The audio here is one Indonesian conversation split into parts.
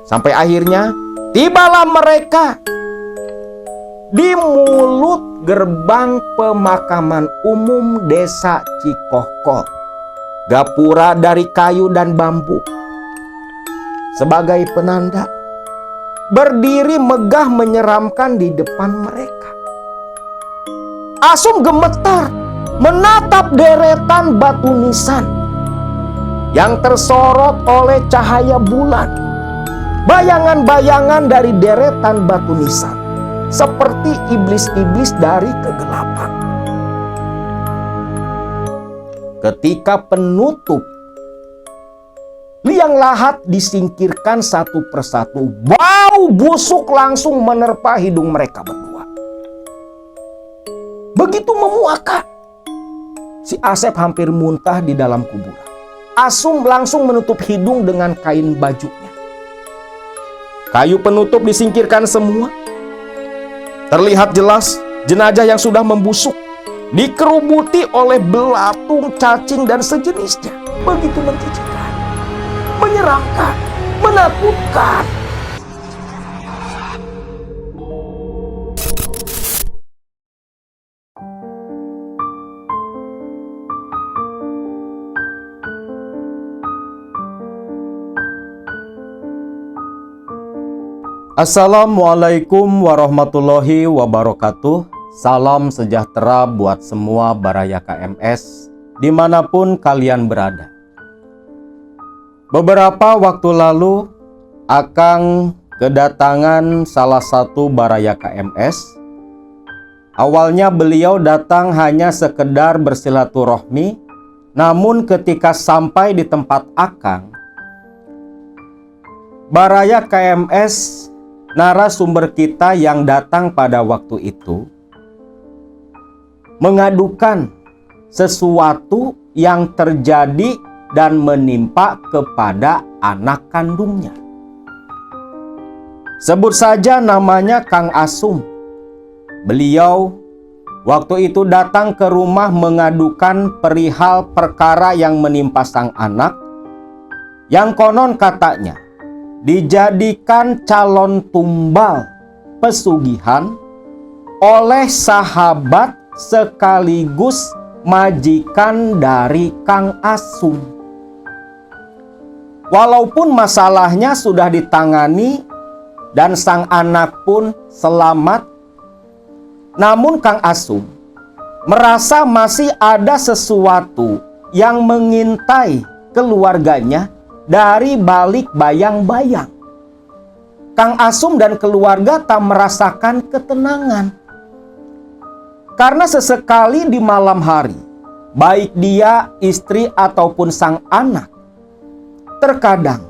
Sampai akhirnya tibalah mereka di mulut gerbang pemakaman umum desa Cikohkol. Gapura dari kayu dan bambu sebagai penanda berdiri megah menyeramkan di depan mereka. Asum gemetar menatap deretan batu nisan yang tersorot oleh cahaya bulan. Bayangan-bayangan dari deretan batu nisan seperti iblis-iblis dari kegelapan. Ketika penutup liang lahat disingkirkan satu persatu, bau busuk langsung menerpa hidung mereka berdua. Begitu memuakkan, si Asep hampir muntah di dalam kuburan. Asum langsung menutup hidung dengan kain bajunya. Kayu penutup disingkirkan semua. Terlihat jelas jenazah yang sudah membusuk dikerubuti oleh belatung, cacing, dan sejenisnya. Begitu menjijikkan, menyeramkan, menakutkan. Assalamualaikum warahmatullahi wabarakatuh. Salam sejahtera buat semua Baraya KMS dimanapun kalian berada. Beberapa waktu lalu Akang kedatangan salah satu Baraya KMS. Awalnya beliau datang hanya sekedar bersilaturahmi, namun ketika sampai di tempat Akang, Baraya KMS narasumber kita yang datang pada waktu itu mengadukan sesuatu yang terjadi dan menimpa kepada anak kandungnya. Sebut saja namanya Kang Asum. Beliau waktu itu datang ke rumah mengadukan perihal perkara yang menimpa sang anak, yang konon katanya dijadikan calon tumbal pesugihan oleh sahabat sekaligus majikan dari Kang Asum. Walaupun masalahnya sudah ditangani dan sang anak pun selamat, namun Kang Asum merasa masih ada sesuatu yang mengintai keluarganya dari balik bayang-bayang. Kang Asum dan keluarga tak merasakan ketenangan. Karena sesekali di malam hari, baik dia, istri, ataupun sang anak, terkadang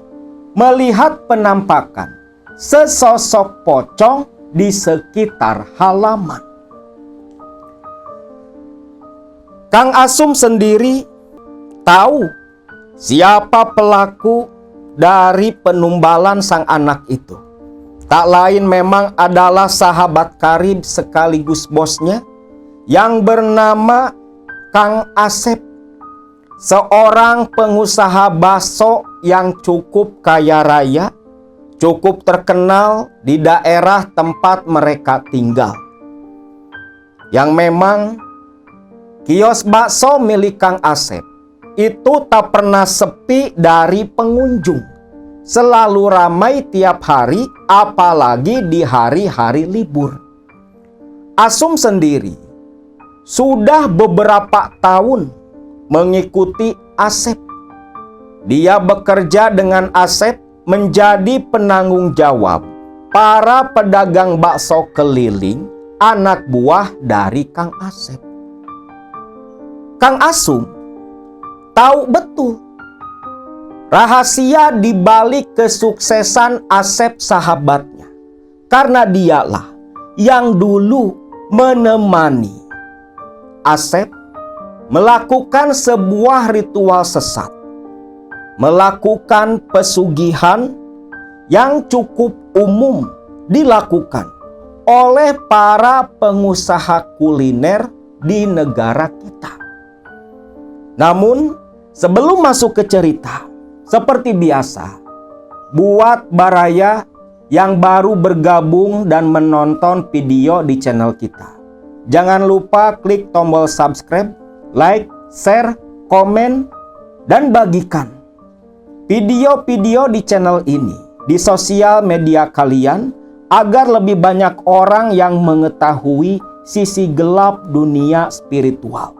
melihat penampakan sesosok pocong di sekitar halaman. Kang Asum sendiri tahu siapa pelaku dari penumbalan sang anak itu. Tak lain memang adalah sahabat karib sekaligus bosnya yang bernama Kang Asep, seorang pengusaha bakso yang cukup kaya raya, cukup terkenal di daerah tempat mereka tinggal. Yang memang kios bakso milik Kang Asep itu tak pernah sepi dari pengunjung. Selalu ramai tiap hari, apalagi di hari-hari libur. Asum sendiri sudah beberapa tahun mengikuti Asep. Dia bekerja dengan Asep menjadi penanggung jawab para pedagang bakso keliling, anak buah dari Kang Asep. Kang Asum tahu betul rahasia di balik kesuksesan Asep sahabatnya, karena dialah yang dulu menemani Asep melakukan sebuah ritual sesat, melakukan pesugihan yang cukup umum dilakukan oleh para pengusaha kuliner di negara kita. Namun sebelum masuk ke cerita, seperti biasa, buat Baraya yang baru bergabung dan menonton video di channel kita. Jangan lupa klik tombol subscribe, like, share, komen, dan bagikan video-video di channel ini di sosial media kalian agar lebih banyak orang yang mengetahui sisi gelap dunia spiritual.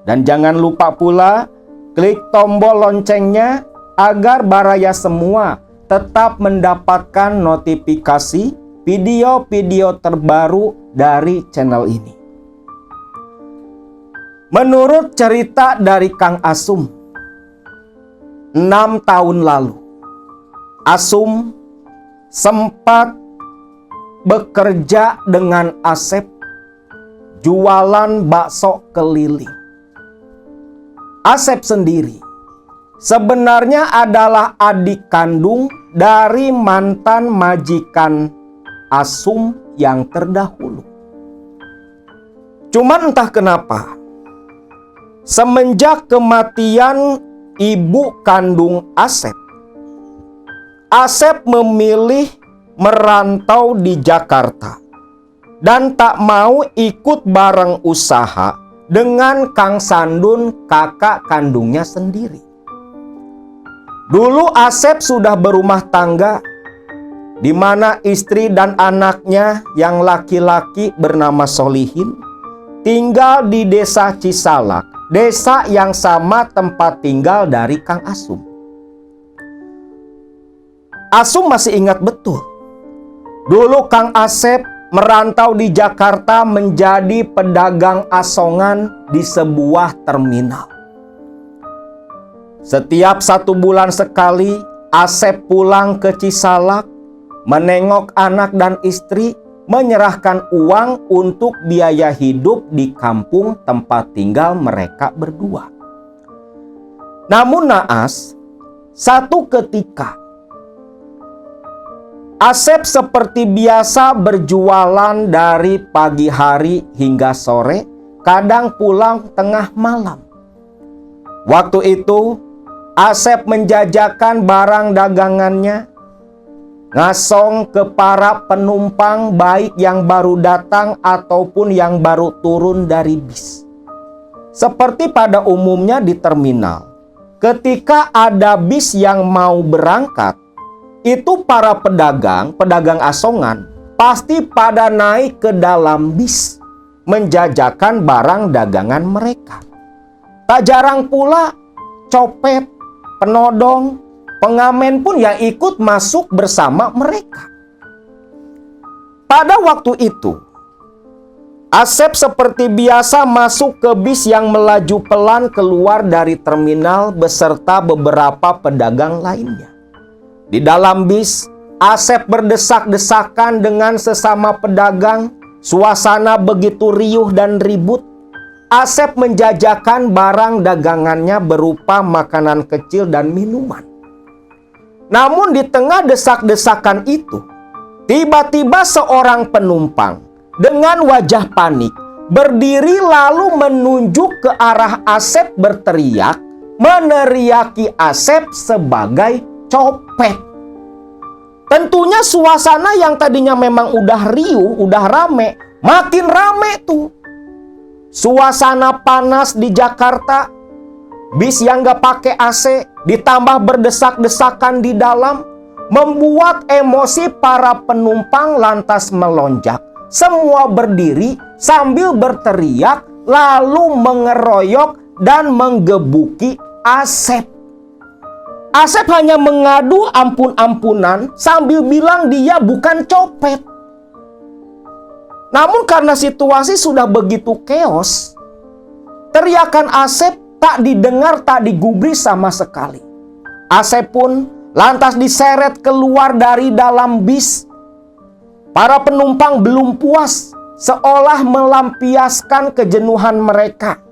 Dan jangan lupa pula klik tombol loncengnya agar Baraya semua tetap mendapatkan notifikasi video-video terbaru dari channel ini. Menurut cerita dari Kang Asum, 6 tahun lalu, Asum sempat bekerja dengan Asep jualan bakso keliling. Asep sendiri sebenarnya adalah adik kandung dari mantan majikan Asum yang terdahulu. Cuman entah kenapa, semenjak kematian ibu kandung Asep, Asep memilih merantau di Jakarta dan tak mau ikut bareng usaha dengan Kang Sandun, kakak kandungnya sendiri. Dulu Asep sudah berumah tangga, di mana istri dan anaknya yang laki-laki bernama Solihin tinggal di desa Cisalak, desa yang sama tempat tinggal dari Kang Asum. Asum masih ingat betul, dulu Kang Asep merantau di Jakarta menjadi pedagang asongan di sebuah terminal. Setiap 1 bulan sekali, Asep pulang ke Cisalak, menengok anak dan istri, menyerahkan uang untuk biaya hidup di kampung tempat tinggal mereka berdua. Namun naas, satu ketika, Asep seperti biasa berjualan dari pagi hari hingga sore, kadang pulang tengah malam. Waktu itu, Asep menjajakan barang dagangannya, ngasong ke para penumpang baik yang baru datang ataupun yang baru turun dari bis. Seperti pada umumnya di terminal, ketika ada bis yang mau berangkat, itu para pedagang asongan pasti pada naik ke dalam bis menjajakan barang dagangan mereka. Tak jarang pula copet, penodong, pengamen pun yang ikut masuk bersama mereka. Pada waktu itu, Asep seperti biasa masuk ke bis yang melaju pelan keluar dari terminal beserta beberapa pedagang lainnya. Di dalam bis, Asep berdesak-desakan dengan sesama pedagang. Suasana begitu riuh dan ribut. Asep menjajakan barang dagangannya berupa makanan kecil dan minuman. Namun di tengah desak-desakan itu, tiba-tiba seorang penumpang dengan wajah panik berdiri lalu menunjuk ke arah Asep berteriak, meneriaki Asep sebagai copet. Tentunya suasana yang tadinya memang udah riuh, udah rame, makin rame tuh. Suasana panas di Jakarta, bis yang gak pakai AC, ditambah berdesak-desakan di dalam, membuat emosi para penumpang lantas melonjak. Semua berdiri sambil berteriak, lalu mengeroyok dan menggebuki Asep. Asep hanya mengadu ampun-ampunan sambil bilang dia bukan copet. Namun karena situasi sudah begitu keos, teriakan Asep tak didengar, tak digubris sama sekali. Asep pun lantas diseret keluar dari dalam bis. Para penumpang belum puas, seolah melampiaskan kejenuhan mereka.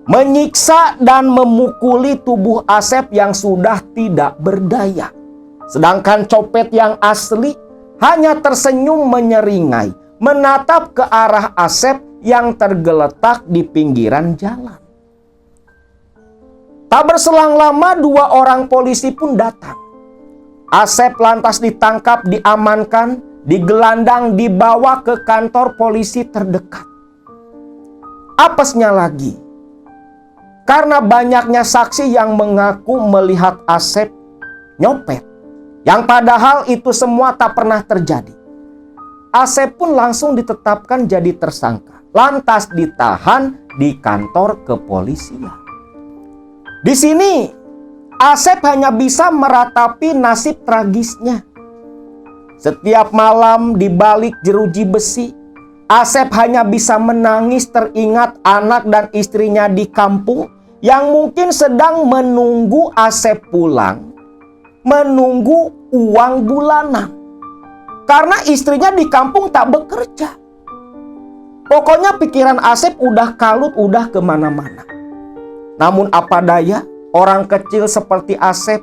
Menyiksa dan memukuli tubuh Asep yang sudah tidak berdaya. Sedangkan copet yang asli hanya tersenyum menyeringai, menatap ke arah Asep yang tergeletak di pinggiran jalan. Tak berselang lama 2 orang polisi pun datang. Asep lantas ditangkap, diamankan, digelandang, dibawa ke kantor polisi terdekat. Apesnya lagi, karena banyaknya saksi yang mengaku melihat Asep nyopet, yang padahal itu semua tak pernah terjadi. Asep pun langsung ditetapkan jadi tersangka, lantas ditahan di kantor kepolisian. Di sini, Asep hanya bisa meratapi nasib tragisnya. Setiap malam di balik jeruji besi, Asep hanya bisa menangis teringat anak dan istrinya di kampung yang mungkin sedang menunggu Asep pulang, menunggu uang bulanan. Karena istrinya di kampung tak bekerja. Pokoknya pikiran Asep udah kalut, udah kemana-mana. Namun apa daya, orang kecil seperti Asep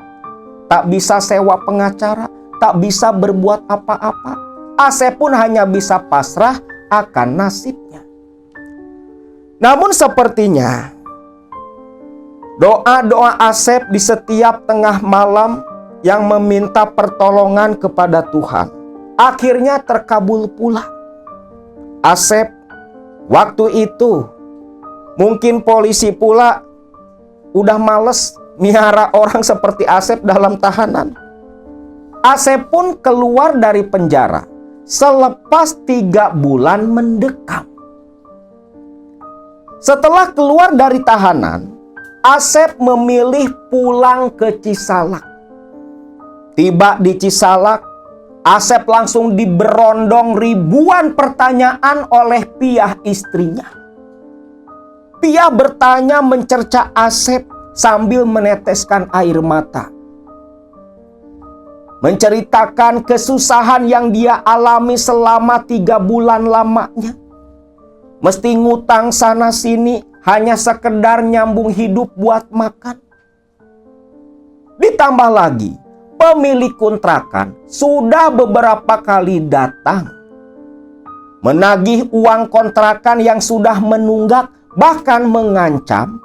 tak bisa sewa pengacara, tak bisa berbuat apa-apa. Asep pun hanya bisa pasrah akan nasibnya. Namun sepertinya doa-doa Asep di setiap tengah malam yang meminta pertolongan kepada Tuhan akhirnya terkabul pula. Asep waktu itu mungkin polisi pula udah males miara orang seperti Asep dalam tahanan. Asep pun keluar dari penjara selepas 3 bulan mendekam. Setelah keluar dari tahanan, Asep memilih pulang ke Cisalak. Tiba di Cisalak, Asep langsung diberondong ribuan pertanyaan oleh Piah istrinya. Piah bertanya mencerca Asep sambil meneteskan air mata. Menceritakan kesusahan yang dia alami selama 3 bulan lamanya. Mesti ngutang sana sini hanya sekedar nyambung hidup buat makan. Ditambah lagi, pemilik kontrakan sudah beberapa kali datang menagih uang kontrakan yang sudah menunggak, bahkan mengancam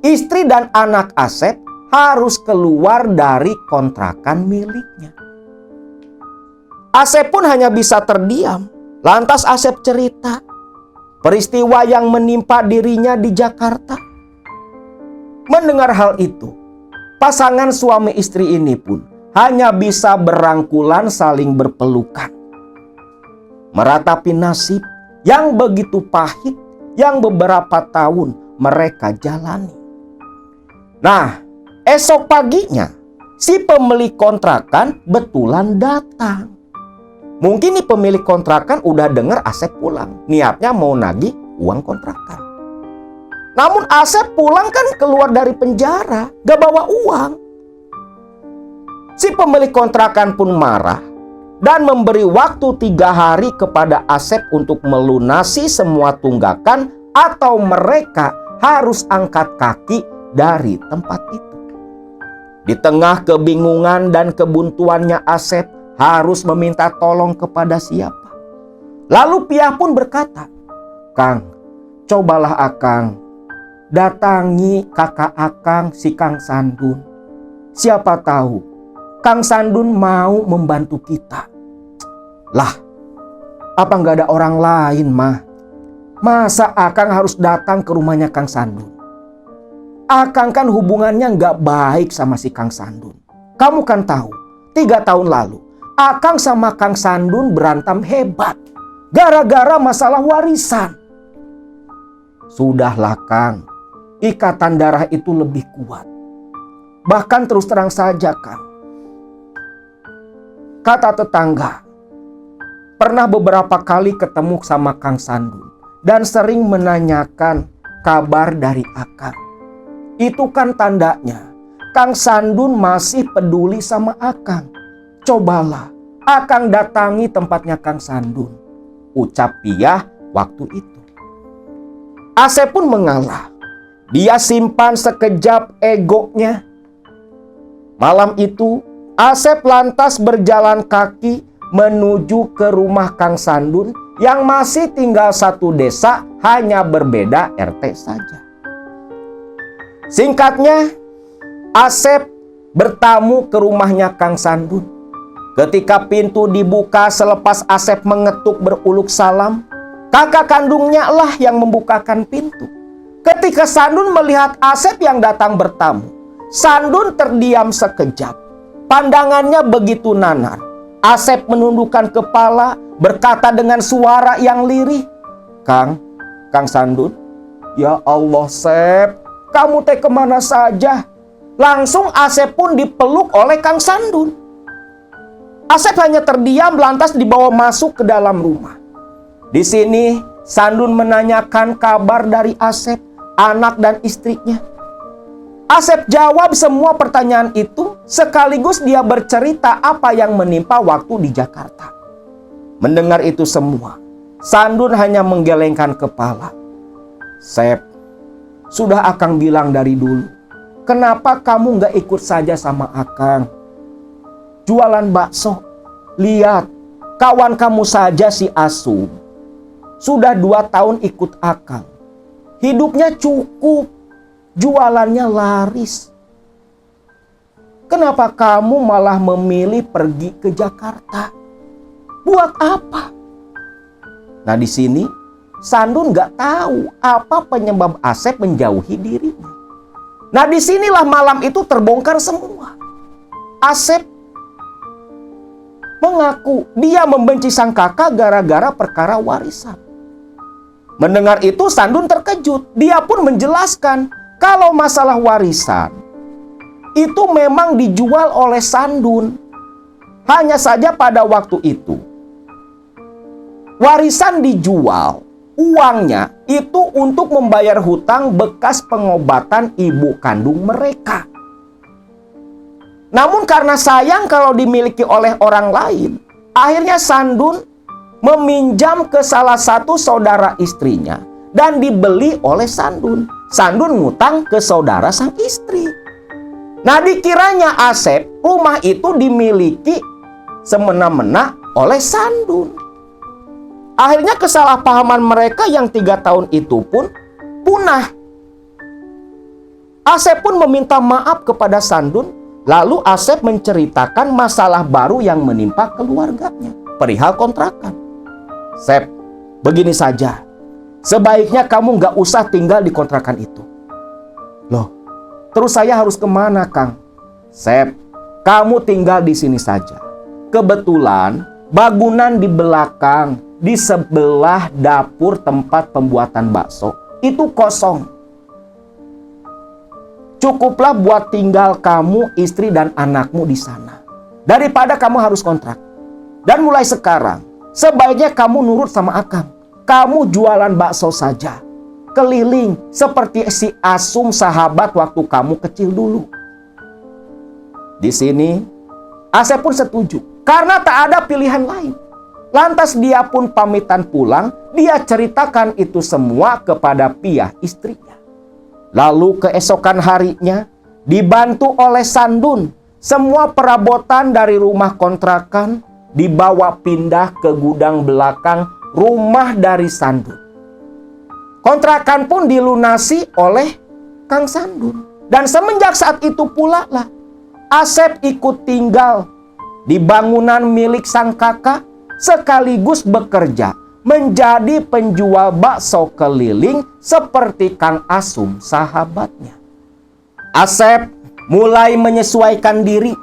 istri dan anak Asep harus keluar dari kontrakan miliknya. Asep pun hanya bisa terdiam. Lantas Asep cerita peristiwa yang menimpa dirinya di Jakarta. Mendengar hal itu, pasangan suami istri ini pun hanya bisa berangkulan saling berpelukan, meratapi nasib yang begitu pahit yang beberapa tahun mereka jalani. Nah, esok paginya si pemilik kontrakan betulan datang. Mungkin nih pemilik kontrakan udah dengar Asep pulang, niatnya mau nagih uang kontrakan. Namun Asep pulang kan keluar dari penjara, gak bawa uang. Si pemilik kontrakan pun marah dan memberi waktu 3 hari kepada Asep untuk melunasi semua tunggakan atau mereka harus angkat kaki dari tempat itu. Di tengah kebingungan dan kebuntuannya Asep harus meminta tolong kepada siapa. Lalu Piah pun berkata, "Kang, cobalah Akang datangi kakak Akang si Kang Sandun. Siapa tahu Kang Sandun mau membantu kita." Lah, apa nggak ada orang lain mah? Masa Akang harus datang ke rumahnya Kang Sandun? Akang kan hubungannya nggak baik sama si Kang Sandun. Kamu kan tahu, 3 tahun lalu Akang sama Kang Sandun berantem hebat gara-gara masalah warisan. Sudahlah Kang, ikatan darah itu lebih kuat. Bahkan terus terang saja Kang, kata tetangga, pernah beberapa kali ketemu sama Kang Sandun dan sering menanyakan kabar dari Akang. Itu kan tandanya Kang Sandun masih peduli sama Akang. Cobalah Akang datangi tempatnya Kang Sandun, ucap Piah waktu itu. Asep pun mengalah. Dia simpan sekejap egonya. Malam itu Asep lantas berjalan kaki menuju ke rumah Kang Sandun yang masih tinggal satu desa, hanya berbeda RT saja. Singkatnya, Asep bertamu ke rumahnya Kang Sandun. Ketika pintu dibuka selepas Asep mengetuk beruluk salam, kakak kandungnya lah yang membukakan pintu. Ketika Sandun melihat Asep yang datang bertamu, Sandun terdiam sekejap. Pandangannya begitu nanar. Asep menundukkan kepala, berkata dengan suara yang lirih, Kang Sandun, ya Allah Sep, kamu teh kemana saja? Langsung Asep pun dipeluk oleh Kang Sandun. Asep hanya terdiam lantas dibawa masuk ke dalam rumah. Di sini Sandun menanyakan kabar dari Asep, anak dan istrinya. Asep jawab semua pertanyaan itu sekaligus dia bercerita apa yang menimpa waktu di Jakarta. Mendengar itu semua, Sandun hanya menggelengkan kepala. Sep, sudah Akang bilang dari dulu, kenapa kamu gak ikut saja sama Akang? Jualan bakso. Lihat, kawan kamu saja si Asum. Sudah 2 tahun ikut Akang. Hidupnya cukup. Jualannya laris. Kenapa kamu malah memilih pergi ke Jakarta? Buat apa? Nah, di sini Sandun gak tahu apa penyebab Asep menjauhi dirinya. Nah, disinilah malam itu terbongkar semua. Asep mengaku dia membenci sang kakak gara-gara perkara warisan. Mendengar itu Sandun terkejut. Dia pun menjelaskan kalau masalah warisan itu memang dijual oleh Sandun. Hanya saja pada waktu itu warisan dijual, uangnya itu untuk membayar hutang bekas pengobatan ibu kandung mereka. Namun karena sayang kalau dimiliki oleh orang lain, akhirnya Sandun meminjam ke salah satu saudara istrinya dan dibeli oleh Sandun. Sandun ngutang ke saudara sang istri. Nah, dikiranya Asep rumah itu dimiliki semena-mena oleh Sandun. Akhirnya kesalahpahaman mereka yang 3 tahun itu pun punah. Asep pun meminta maaf kepada Sandun. Lalu Asep menceritakan masalah baru yang menimpa keluarganya, perihal kontrakan. Sep, begini saja. Sebaiknya kamu gak usah tinggal di kontrakan itu. Loh, terus saya harus kemana, Kang? Sep, kamu tinggal di sini saja. Kebetulan bangunan di belakang, di sebelah dapur tempat pembuatan bakso, itu kosong. Cukuplah buat tinggal kamu, istri dan anakmu di sana. Daripada kamu harus kontrak. Dan mulai sekarang, sebaiknya kamu nurut sama Akang. Kamu jualan bakso saja. Keliling seperti si Asum sahabat waktu kamu kecil dulu. Di sini, Asep pun setuju. Karena tak ada pilihan lain. Lantas dia pun pamitan pulang. Dia ceritakan itu semua kepada Piah istrinya. Lalu keesokan harinya, dibantu oleh Sandun, semua perabotan dari rumah kontrakan dibawa pindah ke gudang belakang rumah dari Sandun. Kontrakan pun dilunasi oleh Kang Sandun. Dan semenjak saat itu pula lah, Asep ikut tinggal di bangunan milik sang kakak sekaligus bekerja menjadi penjual bakso keliling seperti Kang Asum sahabatnya. Asep mulai menyesuaikan diri.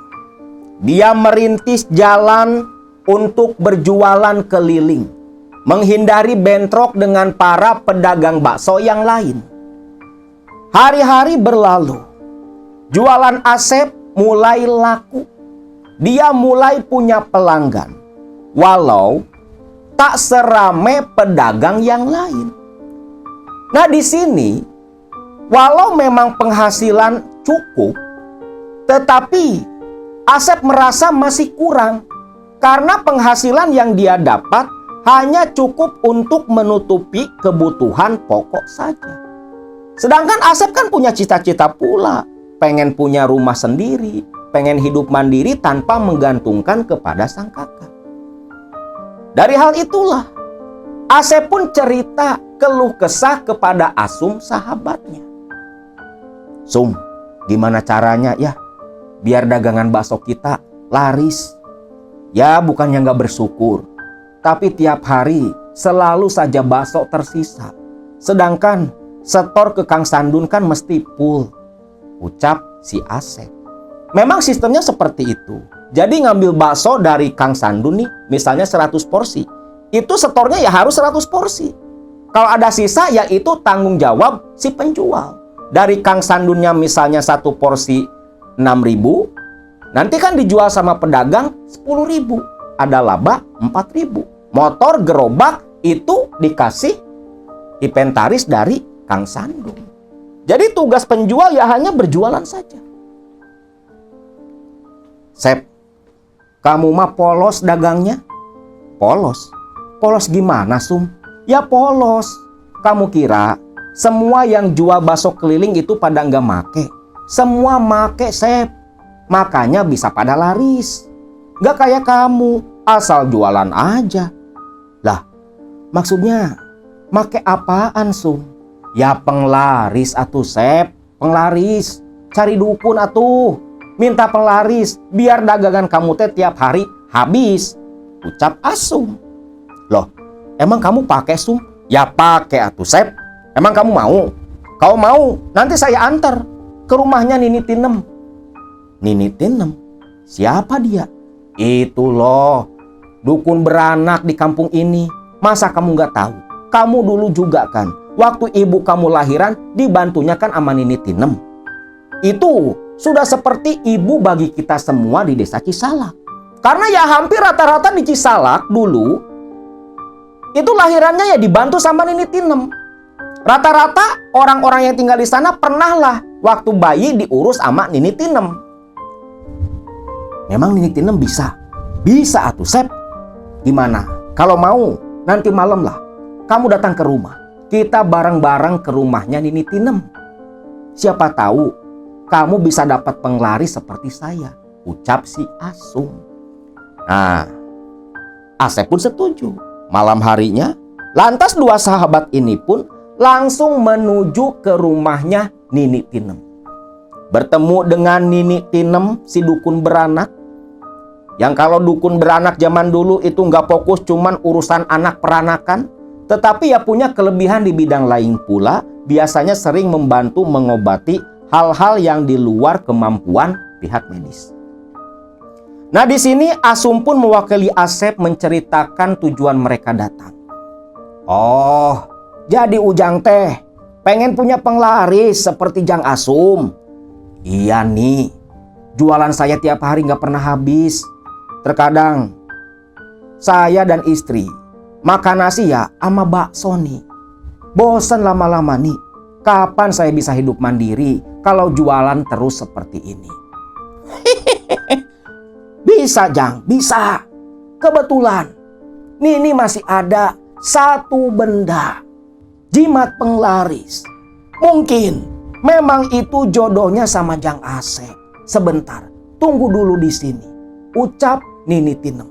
Dia merintis jalan untuk berjualan keliling, menghindari bentrok dengan para pedagang bakso yang lain. Hari-hari berlalu. Jualan Asep mulai laku. Dia mulai punya pelanggan. Walau tak serame pedagang yang lain. Nah, di sini walau memang penghasilan cukup, tetapi Asep merasa masih kurang karena penghasilan yang dia dapat hanya cukup untuk menutupi kebutuhan pokok saja. Sedangkan Asep kan punya cita-cita pula, pengen punya rumah sendiri, pengen hidup mandiri tanpa menggantungkan kepada sang kakak. Dari hal itulah, Asep pun cerita keluh kesah kepada Asum sahabatnya. Sum, gimana caranya ya biar dagangan bakso kita laris? Ya bukannya nggak bersyukur, tapi tiap hari selalu saja bakso tersisa. Sedangkan setor ke Kang Sandun kan mesti full, ucap si Asep. Memang sistemnya seperti itu. Jadi ngambil bakso dari Kang Sandun nih, misalnya 100 porsi. Itu setornya ya harus 100 porsi. Kalau ada sisa ya itu tanggung jawab si penjual. Dari Kang Sandunnya misalnya satu porsi 6.000, nanti kan dijual sama pedagang 10.000. Ada laba 4.000. Motor gerobak itu dikasih inventaris dari Kang Sandung. Jadi tugas penjual ya hanya berjualan saja. Sep, kamu mah polos dagangnya. Polos? Polos gimana, Sum? Ya polos. Kamu kira semua yang jual bakso keliling itu pada nggak make? Semua make, Sep. Makanya bisa pada laris. Nggak kayak kamu, asal jualan aja. Lah, maksudnya make apaan, Sum? Ya penglaris atuh, Sep. Penglaris. Cari dukun atuh. Minta penglaris biar dagangan kamu teh tiap hari habis, ucap Asum. Loh, emang kamu pakai, Sum? Ya pakai atuh, Sep. Emang kamu mau? Kau mau, nanti saya antar ke rumahnya Nini Tinem. Nini Tinem? Siapa dia? Itu loh, dukun beranak di kampung ini. Masa kamu nggak tahu? Kamu dulu juga kan, waktu ibu kamu lahiran dibantunya kan sama Nini Tinem. Itu sudah seperti ibu bagi kita semua di desa Cisalak. Karena ya hampir rata-rata di Cisalak dulu itu lahirannya ya dibantu sama Nini Tinem. Rata-rata orang-orang yang tinggal di sana pernah lah waktu bayi diurus sama Nini Tinem. Memang Nini Tinem bisa? Bisa atuh, Sep. Gimana? Kalau mau nanti malam lah kamu datang ke rumah. Kita bareng-bareng ke rumahnya Nini Tinem. Siapa tahu kamu bisa dapat penglaris seperti saya, ucap si Asum. Nah, Asep pun setuju. Malam harinya, lantas dua sahabat ini pun langsung menuju ke rumahnya Nini Tinem. Bertemu dengan Nini Tinem, si dukun beranak. Yang kalau dukun beranak zaman dulu itu nggak fokus cuman urusan anak peranakan, tetapi ya punya kelebihan di bidang lain pula. Biasanya sering membantu mengobati hal-hal yang di luar kemampuan pihak medis. Nah, di sini Asum pun mewakili Asep menceritakan tujuan mereka datang. Oh, jadi Ujang teh pengen punya penglaris seperti Jang Asum. Iya nih, jualan saya tiap hari nggak pernah habis. Terkadang saya dan istri makan nasi ya sama bakso nih. Bosan lama-lama nih. Kapan saya bisa hidup mandiri kalau jualan terus seperti ini? Bisa, Jang, bisa. Kebetulan Nini masih ada satu benda, jimat penglaris. Mungkin memang itu jodohnya sama Jang Asep. Sebentar, tunggu dulu di sini, ucap Nini Tinem.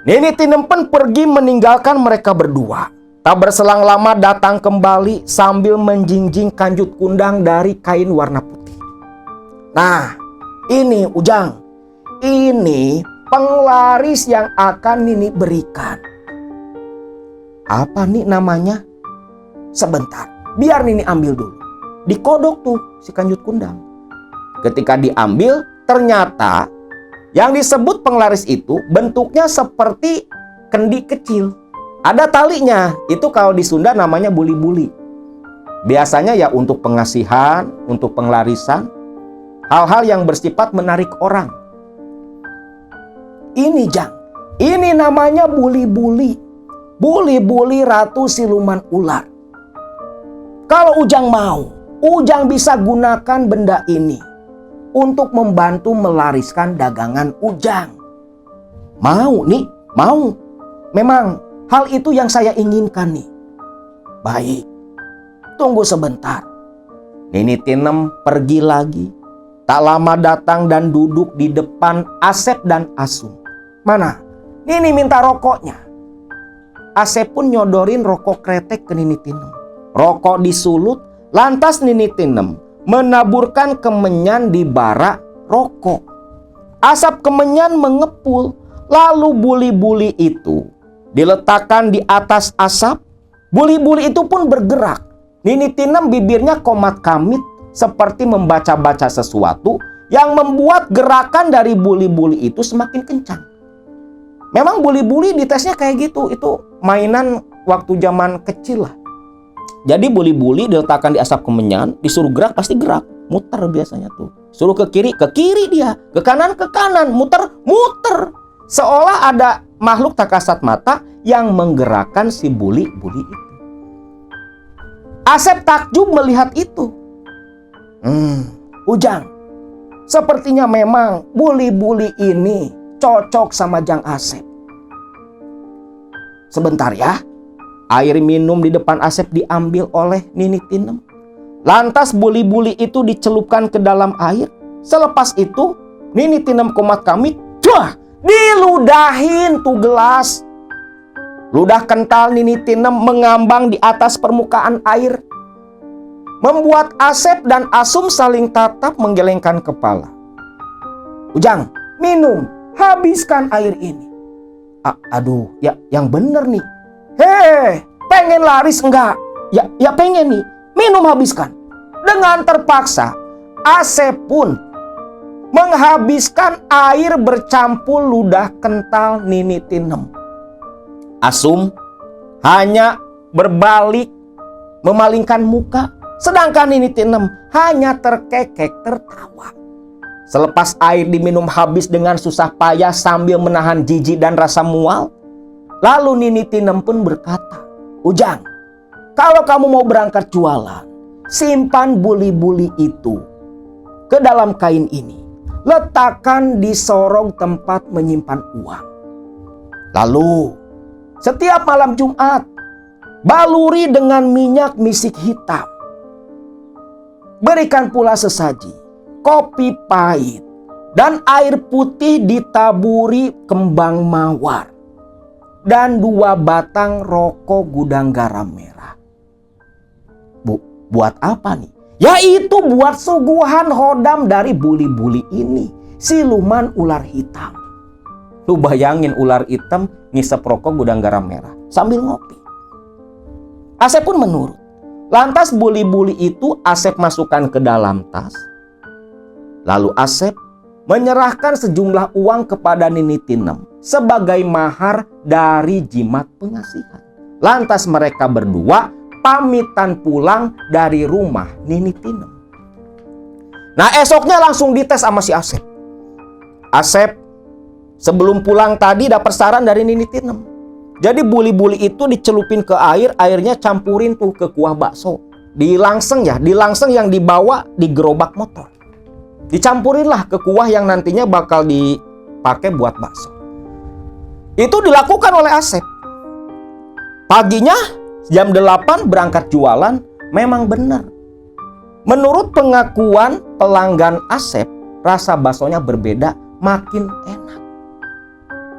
Nini Tinem pun pergi meninggalkan mereka berdua. Tak berselang lama datang kembali sambil menjinjing kanjut kundang dari kain warna putih. Nah, ini Ujang. Ini penglaris yang akan Nini berikan. Apa nih namanya? Sebentar, biar Nini ambil dulu. Dikodok tuh si kanjut kundang. Ketika diambil, ternyata yang disebut penglaris itu bentuknya seperti kendi kecil. Ada talinya, itu kalau di Sunda namanya buli-buli. Biasanya ya untuk pengasihan, untuk penglarisan, hal-hal yang bersifat menarik orang. Ini Jang, ini namanya buli-buli. Buli-buli ratu siluman ular. Kalau Ujang mau, Ujang bisa gunakan benda ini untuk membantu melariskan dagangan Ujang. Mau nih, mau. Memang hal itu yang saya inginkan nih. Baik, tunggu sebentar. Nini Tinem pergi lagi. Tak lama datang dan duduk di depan Asep dan Asum. Mana? Nini minta rokoknya. Asep pun nyodorin rokok kretek ke Nini Tinem. Rokok disulut, Lantas Nini Tinem menaburkan kemenyan di bara rokok. Asap kemenyan mengepul, lalu buli-buli itu diletakkan di atas asap. Buli-buli itu pun bergerak. Nini Tinem bibirnya komat kamit seperti membaca-baca sesuatu yang membuat gerakan dari buli-buli itu semakin kencang. Memang buli-buli ditesnya kayak gitu. Itu mainan waktu zaman kecil lah. Jadi buli-buli diletakkan di asap kemenyan, disuruh gerak pasti gerak. Muter biasanya tuh. Suruh ke kiri dia. Ke kanan, muter. Seolah ada makhluk tak kasat mata yang menggerakkan si buli-buli itu. Asep takjub melihat itu. Ujang, sepertinya memang buli-buli ini cocok sama Jang Asep. Sebentar ya. Air minum di depan Asep diambil oleh Nini Tinem. Lantas buli-buli itu dicelupkan ke dalam air. Selepas itu Nini Tinem komat kamit, diludahin tuh gelas. Ludah kental Nini Tinem mengambang di atas permukaan air, membuat Asep dan Asum saling tatap menggelengkan kepala. Ujang, minum, habiskan air ini. Aduh, ya yang bener nih. Pengen laris enggak? Ya pengen nih. Minum, habiskan. Dengan terpaksa, Asep pun menghabiskan air bercampur ludah kental Nini Tinem. Asum hanya berbalik memalingkan muka, sedangkan Nini Tinem hanya terkekek tertawa. Selepas air diminum habis dengan susah payah sambil menahan jijik dan rasa mual, lalu Nini Tinem pun berkata, Ujang, kalau kamu mau berangkat jualan, simpan buli-buli itu ke dalam kain ini. Letakkan di sorong tempat menyimpan uang. Lalu, setiap malam Jumat, baluri dengan minyak misik hitam. Berikan pula sesaji, kopi pahit, dan air putih ditaburi kembang mawar. Dan 2 batang rokok gudang garam merah. Buat apa nih? Yaitu buat suguhan hodam dari buli-buli ini, siluman ular hitam. Lu bayangin ular hitam ngisep rokok gudang garam merah sambil ngopi. Asep pun menurut. Lantas buli-buli itu Asep masukkan ke dalam tas. Lalu Asep menyerahkan sejumlah uang kepada Nini Tinem sebagai mahar dari jimat pengasihan. Lantas mereka berdua pamitan pulang dari rumah Nini Tinem. Nah, esoknya langsung dites sama si Asep. Asep sebelum pulang tadi dapat saran dari Nini Tinem. Jadi buli-buli itu dicelupin ke air, airnya campurin tuh ke kuah bakso. Dilangseng yang dibawa di gerobak motor. Dicampurinlah ke kuah yang nantinya bakal dipakai buat bakso. Itu dilakukan oleh Asep. Paginya jam 8 berangkat jualan, memang benar. Menurut pengakuan pelanggan Asep, rasa baksonya berbeda, makin enak.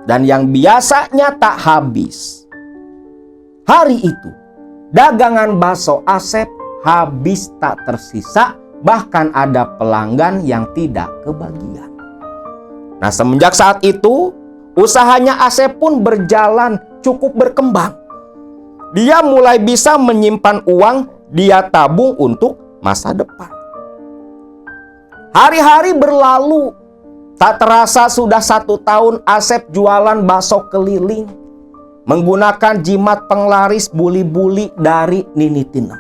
Dan yang biasanya tak habis. Hari itu, dagangan bakso Asep habis tak tersisa, bahkan ada pelanggan yang tidak kebagian. Nah, semenjak saat itu, usahanya Asep pun berjalan cukup berkembang. Dia mulai bisa menyimpan uang, dia tabung untuk masa depan. Hari-hari berlalu, tak terasa sudah 1 tahun Asep jualan bakso keliling, menggunakan jimat penglaris buli-buli dari Nini Tinem.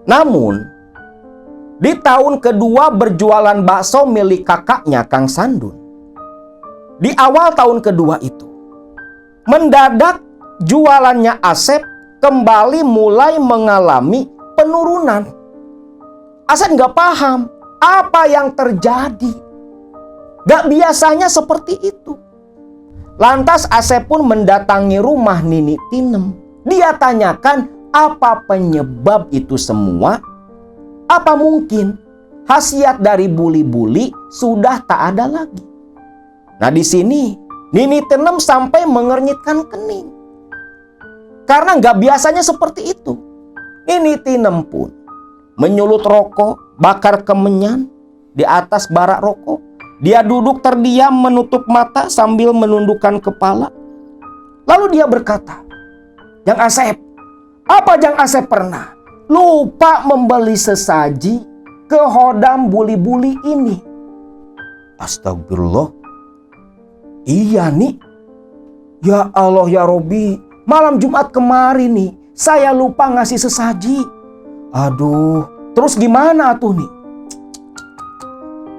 Namun, di tahun kedua berjualan bakso milik kakaknya Kang Sandun, di awal tahun kedua itu, mendadak jualannya Asep kembali mulai mengalami penurunan. Asep nggak paham apa yang terjadi. Gak biasanya seperti itu. Lantas Asep pun mendatangi rumah Nini Tinem. Dia tanyakan apa penyebab itu semua. Apa mungkin khasiat dari buli-buli sudah tak ada lagi. Nah, di sini Nini Tinem sampai mengernyitkan kening. Karena nggak biasanya seperti itu. Nini Tinem pun menyulut rokok, bakar kemenyan di atas bara rokok. Dia duduk terdiam menutup mata sambil menundukkan kepala. Lalu dia berkata, Jang Asep, apa Jang Asep pernah lupa membeli sesaji ke hodam buli-buli ini? Astagfirullah. Iya nih. Ya Allah ya Robi, malam Jumat kemarin nih saya lupa ngasih sesaji. Aduh, terus gimana tuh nih?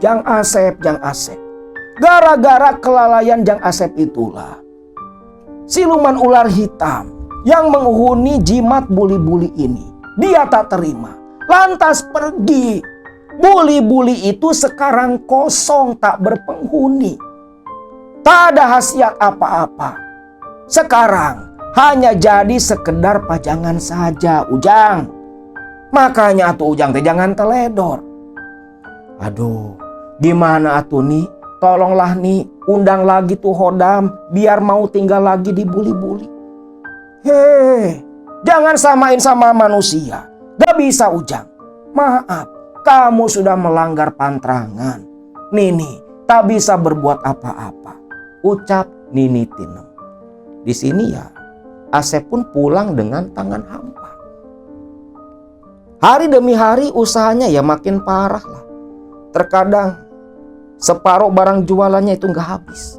Jang Asep. Gara-gara kelalaian Jang Asep itulah siluman ular hitam yang menghuni jimat buli-buli ini, dia tak terima, lantas pergi. Buli-buli itu sekarang kosong, tak berpenghuni, tak ada khasiat apa-apa. Sekarang hanya jadi sekedar pajangan saja, Ujang. Makanya atuh Ujang teh jangan teledor. Aduh, gimana atuh nih? Tolonglah nih, undang lagi tuh hodam biar mau tinggal lagi di buli-buli. Hei, jangan samain sama manusia. Gak bisa Ujang. Maaf, kamu sudah melanggar pantrangan. Nini tak bisa berbuat apa-apa, ucap Nini Tinem. Di sini ya, Asep pun pulang dengan tangan hampa. Hari demi hari usahanya ya makin parah lah. Terkadang separuh barang jualannya itu nggak habis.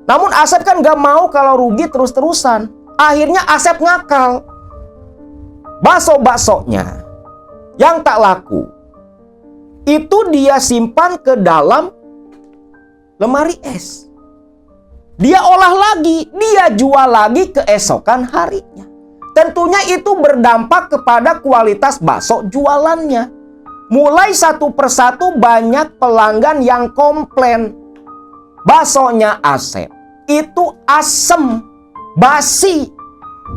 Namun Asep kan nggak mau kalau rugi terus-terusan. Akhirnya Asep ngakal. Bakso-baksonya yang tak laku itu dia simpan ke dalam lemari es. Dia olah lagi, dia jual lagi keesokan harinya. Tentunya itu berdampak kepada kualitas bakso jualannya. Mulai satu persatu banyak pelanggan yang komplain. Baksonya Asep itu asem, basi.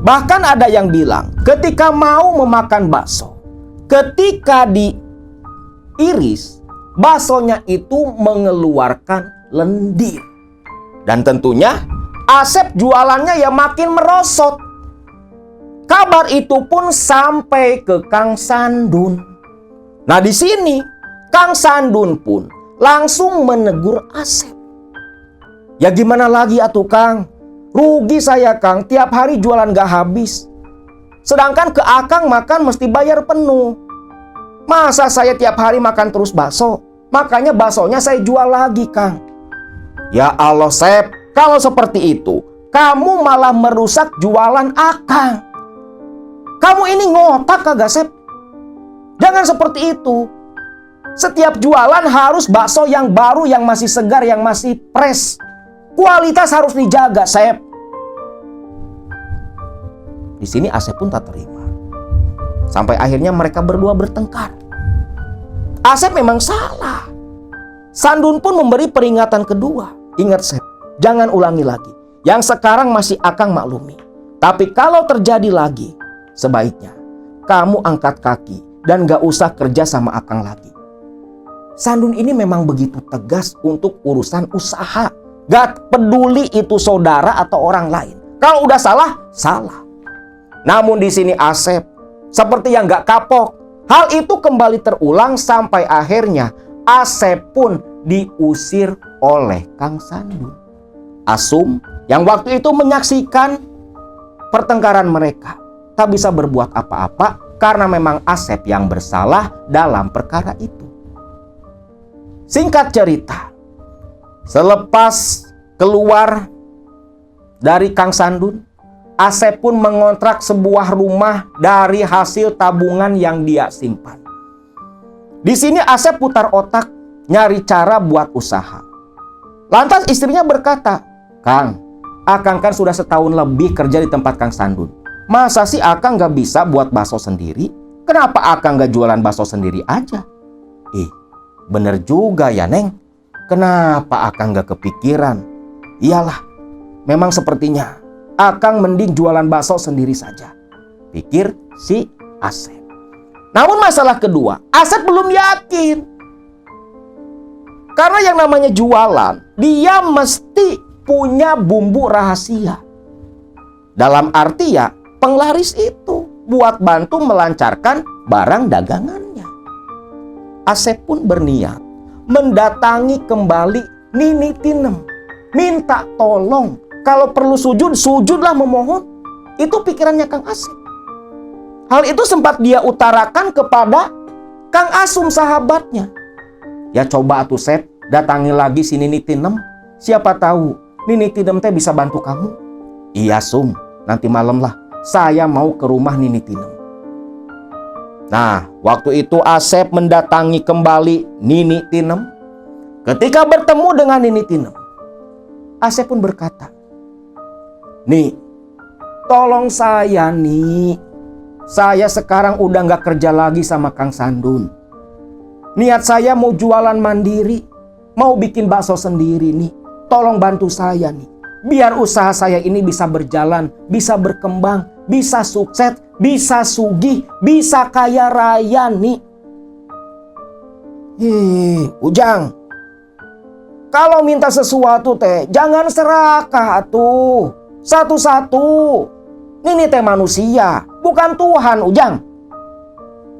Bahkan ada yang bilang ketika mau memakan bakso, ketika diiris, baksonya itu mengeluarkan lendir. Dan tentunya Asep jualannya ya makin merosot. Kabar itu pun sampai ke Kang Sandun. Nah di sini Kang Sandun pun langsung menegur Asep. Ya gimana lagi atuh Kang? Rugi saya Kang, tiap hari jualan gak habis. Sedangkan ke Akang makan mesti bayar penuh. Masa saya tiap hari makan terus bakso? Makanya baksonya saya jual lagi Kang. Ya Allah Sep, kalau seperti itu kamu malah merusak jualan Akang. Kamu ini ngotak kagak Sep? Jangan seperti itu. Setiap jualan harus bakso yang baru, yang masih segar, yang masih fresh. Kualitas harus dijaga, Sep. Di sini Asep pun tak terima. Sampai akhirnya mereka berdua bertengkar. Asep memang salah. Sandun pun memberi peringatan kedua. Ingat Sep, jangan ulangi lagi. Yang sekarang masih Akang maklumi. Tapi kalau terjadi lagi, sebaiknya kamu angkat kaki dan gak usah kerja sama Akang lagi. Sandun ini memang begitu tegas untuk urusan usaha. Gak peduli itu saudara atau orang lain. Kalau udah salah, salah. Namun di sini Asep seperti yang gak kapok. Hal itu kembali terulang sampai akhirnya Asep pun diusir oleh Kang Sandun. Asum yang waktu itu menyaksikan pertengkaran mereka tak bisa berbuat apa-apa karena memang Asep yang bersalah dalam perkara itu. Singkat cerita, selepas keluar dari Kang Sandun, Asep pun mengontrak sebuah rumah dari hasil tabungan yang dia simpan. Di sini Asep putar otak nyari cara buat usaha. Lantas istrinya berkata, Kang, Akang kan sudah setahun lebih kerja di tempat Kang Sandun. Masa sih Akang gak bisa buat bakso sendiri? Kenapa Akang gak jualan bakso sendiri aja? Bener juga ya Neng. Kenapa Akang gak kepikiran? Iyalah, memang sepertinya Akang mending jualan bakso sendiri saja, pikir si Asep. Namun masalah kedua, Asep belum yakin. Karena yang namanya jualan, dia mesti punya bumbu rahasia. Dalam arti ya, penglaris itu buat bantu melancarkan barang dagangannya. Asep pun berniat mendatangi kembali Nini Tinem, minta tolong. Kalau perlu sujud, sujudlah memohon. Itu pikirannya Kang Asep. Hal itu sempat dia utarakan kepada Kang Asum sahabatnya. Ya coba atuh Sep, datangi lagi si Nini Tinem. Siapa tahu Nini Tinem teh bisa bantu kamu. Iya Sum, nanti malam lah. Saya mau ke rumah Nini Tinem. Nah, waktu itu Asep mendatangi kembali Nini Tinem. Ketika bertemu dengan Nini Tinem, Asep pun berkata, "Nih, tolong saya nih. Saya sekarang udah gak kerja lagi sama Kang Sandun. Niat saya mau jualan mandiri, mau bikin bakso sendiri nih. Tolong bantu saya nih. Biar usaha saya ini bisa berjalan, bisa berkembang, bisa sukses, bisa sugih, bisa kaya raya nih." Ujang, kalau minta sesuatu teh jangan serakah tuh. Satu-satu. Nini teh manusia, bukan Tuhan, Ujang.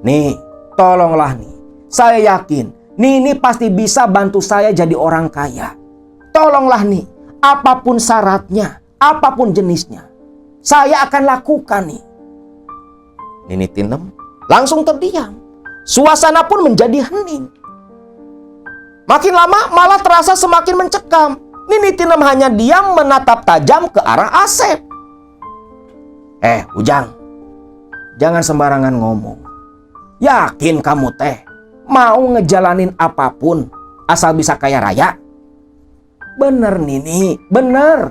Nih, tolonglah nih. Saya yakin Nini pasti bisa bantu saya jadi orang kaya. Tolonglah nih, apapun syaratnya, apapun jenisnya, saya akan lakukan nih. Nini Tinem langsung terdiam. Suasana pun menjadi hening. Makin lama malah terasa semakin mencekam. Nini Tinem hanya diam menatap tajam ke arah Asep. Ujang, jangan sembarangan ngomong. Yakin kamu teh mau ngejalanin apapun asal bisa kaya raya? Bener Nini, bener.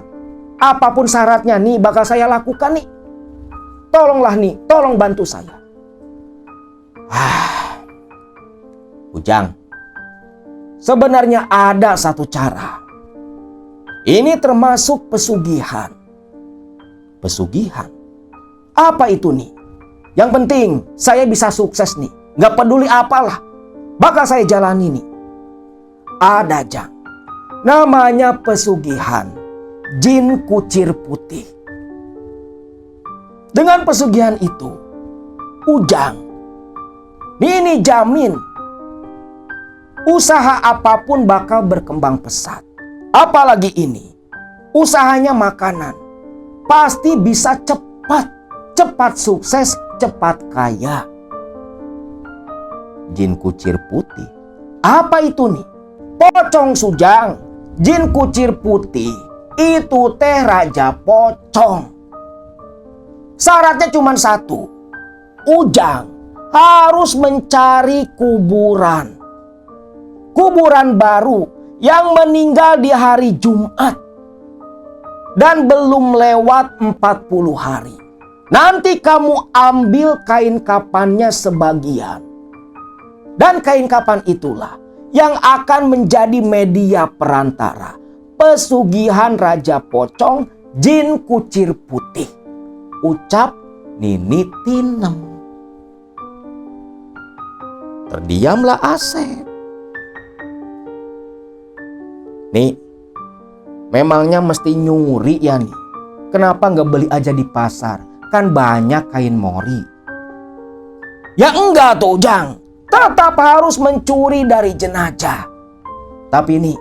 Apapun syaratnya nih bakal saya lakukan nih. Tolonglah nih, tolong bantu saya. Ujang, sebenarnya ada satu cara. Ini termasuk pesugihan. Pesugihan? Apa itu nih? Yang penting saya bisa sukses nih. Gak peduli apalah, bakal saya jalani nih. Ada Jang, namanya pesugihan jin kucir putih. Dengan pesugihan itu, Ujang, Nini jamin usaha apapun bakal berkembang pesat. Apalagi ini, usahanya makanan. Pasti bisa cepat sukses, cepat kaya. Jin kucir putih. Apa itu nih? Pocong Sujang. Jin kucir putih itu teh raja pocong. Syaratnya cuma satu. Ujang harus mencari kuburan. Kuburan baru yang meninggal di hari Jumat. Dan belum lewat 40 hari. Nanti kamu ambil kain kapannya sebagian. Dan kain kapan itulah yang akan menjadi media perantara pesugihan Raja Pocong Jin Kucir Putih. Ucap Nini Tinem. Terdiamlah Asep. Nih, memangnya mesti nyuri ya nih? Kenapa nggak beli aja di pasar? Kan banyak kain mori. Ya enggak tuh Jang. Tetap harus mencuri dari jenazah. Tapi nih,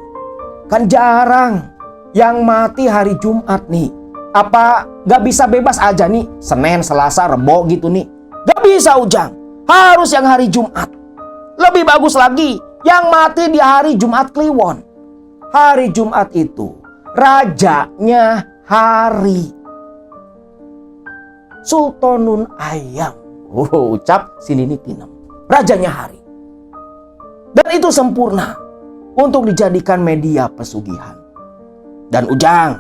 kan jarang yang mati hari Jumat nih. Apa gak bisa bebas aja nih Senin, Selasa, Rebo gitu nih? Gak bisa Ujang. Harus yang hari Jumat. Lebih bagus lagi yang mati di hari Jumat Kliwon. Hari Jumat itu rajanya hari. Sultanun Ayam. Ucap si Nini Tinem. Rajanya hari. Dan itu sempurna untuk dijadikan media pesugihan. Dan Ujang,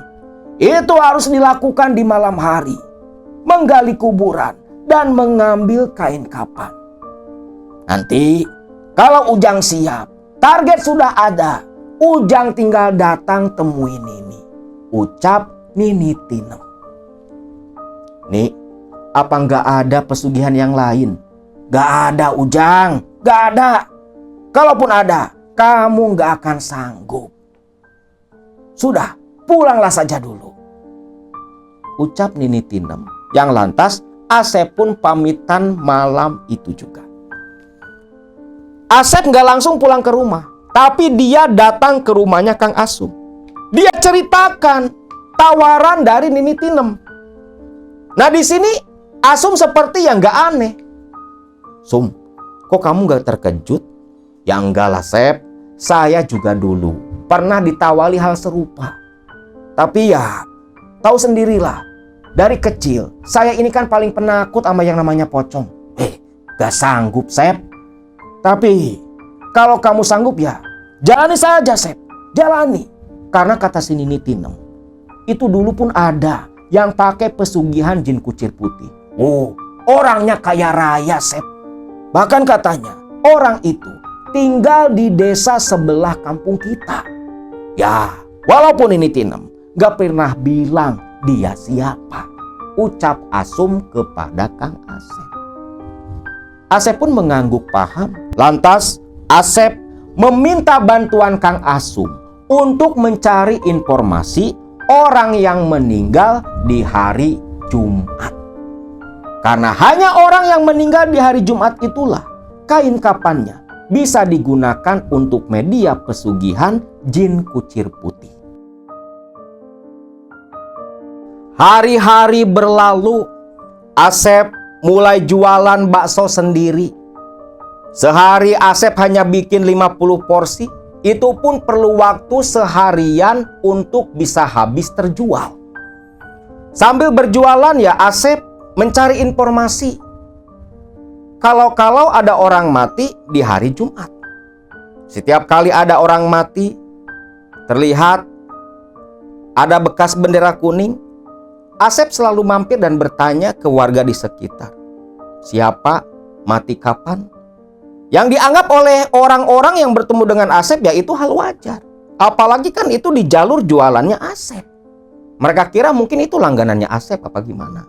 itu harus dilakukan di malam hari. Menggali kuburan dan mengambil kain kapan. Nanti kalau Ujang siap, target sudah ada, Ujang tinggal datang temui Nini. Ucap Nini Tinem. Nih, apa nggak ada pesugihan yang lain? Gak ada Ujang, gak ada. Kalaupun ada, kamu gak akan sanggup. Sudah, pulanglah saja dulu. Ucap Nini Tinem yang lantas Asep pun pamitan malam itu juga. Asep nggak langsung pulang ke rumah, tapi dia datang ke rumahnya Kang Asum. Dia ceritakan tawaran dari Nini Tinem. Nah di sini Asum seperti yang nggak aneh. Sum, kok kamu nggak terkejut? Ya enggak lah Sep, saya juga dulu pernah ditawari hal serupa. Tapi ya, tahu sendirilah, dari kecil saya ini kan paling penakut sama yang namanya pocong. Gak sanggup Sep. Tapi kalau kamu sanggup ya, jalani saja Sep, jalani. Karena kata si Nini Tinem, itu dulu pun ada yang pakai pesugihan jin kucir putih. Oh, orangnya kaya raya Sep. Bahkan katanya orang itu tinggal di desa sebelah kampung kita. Ya, walaupun Nini Tinem gak pernah bilang dia siapa, ucap Asum kepada Kang Asep. Asep pun mengangguk paham. Lantas Asep meminta bantuan Kang Asum untuk mencari informasi orang yang meninggal di hari Jumat. Karena hanya orang yang meninggal di hari Jumat itulah kain kafannya bisa digunakan untuk media pesugihan jin kucir putih. Hari-hari berlalu, Asep mulai jualan bakso sendiri. Sehari Asep hanya bikin 50 porsi. Itu pun perlu waktu seharian untuk bisa habis terjual. Sambil berjualan ya Asep mencari informasi. Kalau ada orang mati di hari Jumat. Setiap kali ada orang mati, terlihat ada bekas bendera kuning. Asep selalu mampir dan bertanya ke warga di sekitar. Siapa, mati kapan? Yang dianggap oleh orang-orang yang bertemu dengan Asep ya itu hal wajar. Apalagi kan itu di jalur jualannya Asep. Mereka kira mungkin itu langganannya Asep apa gimana.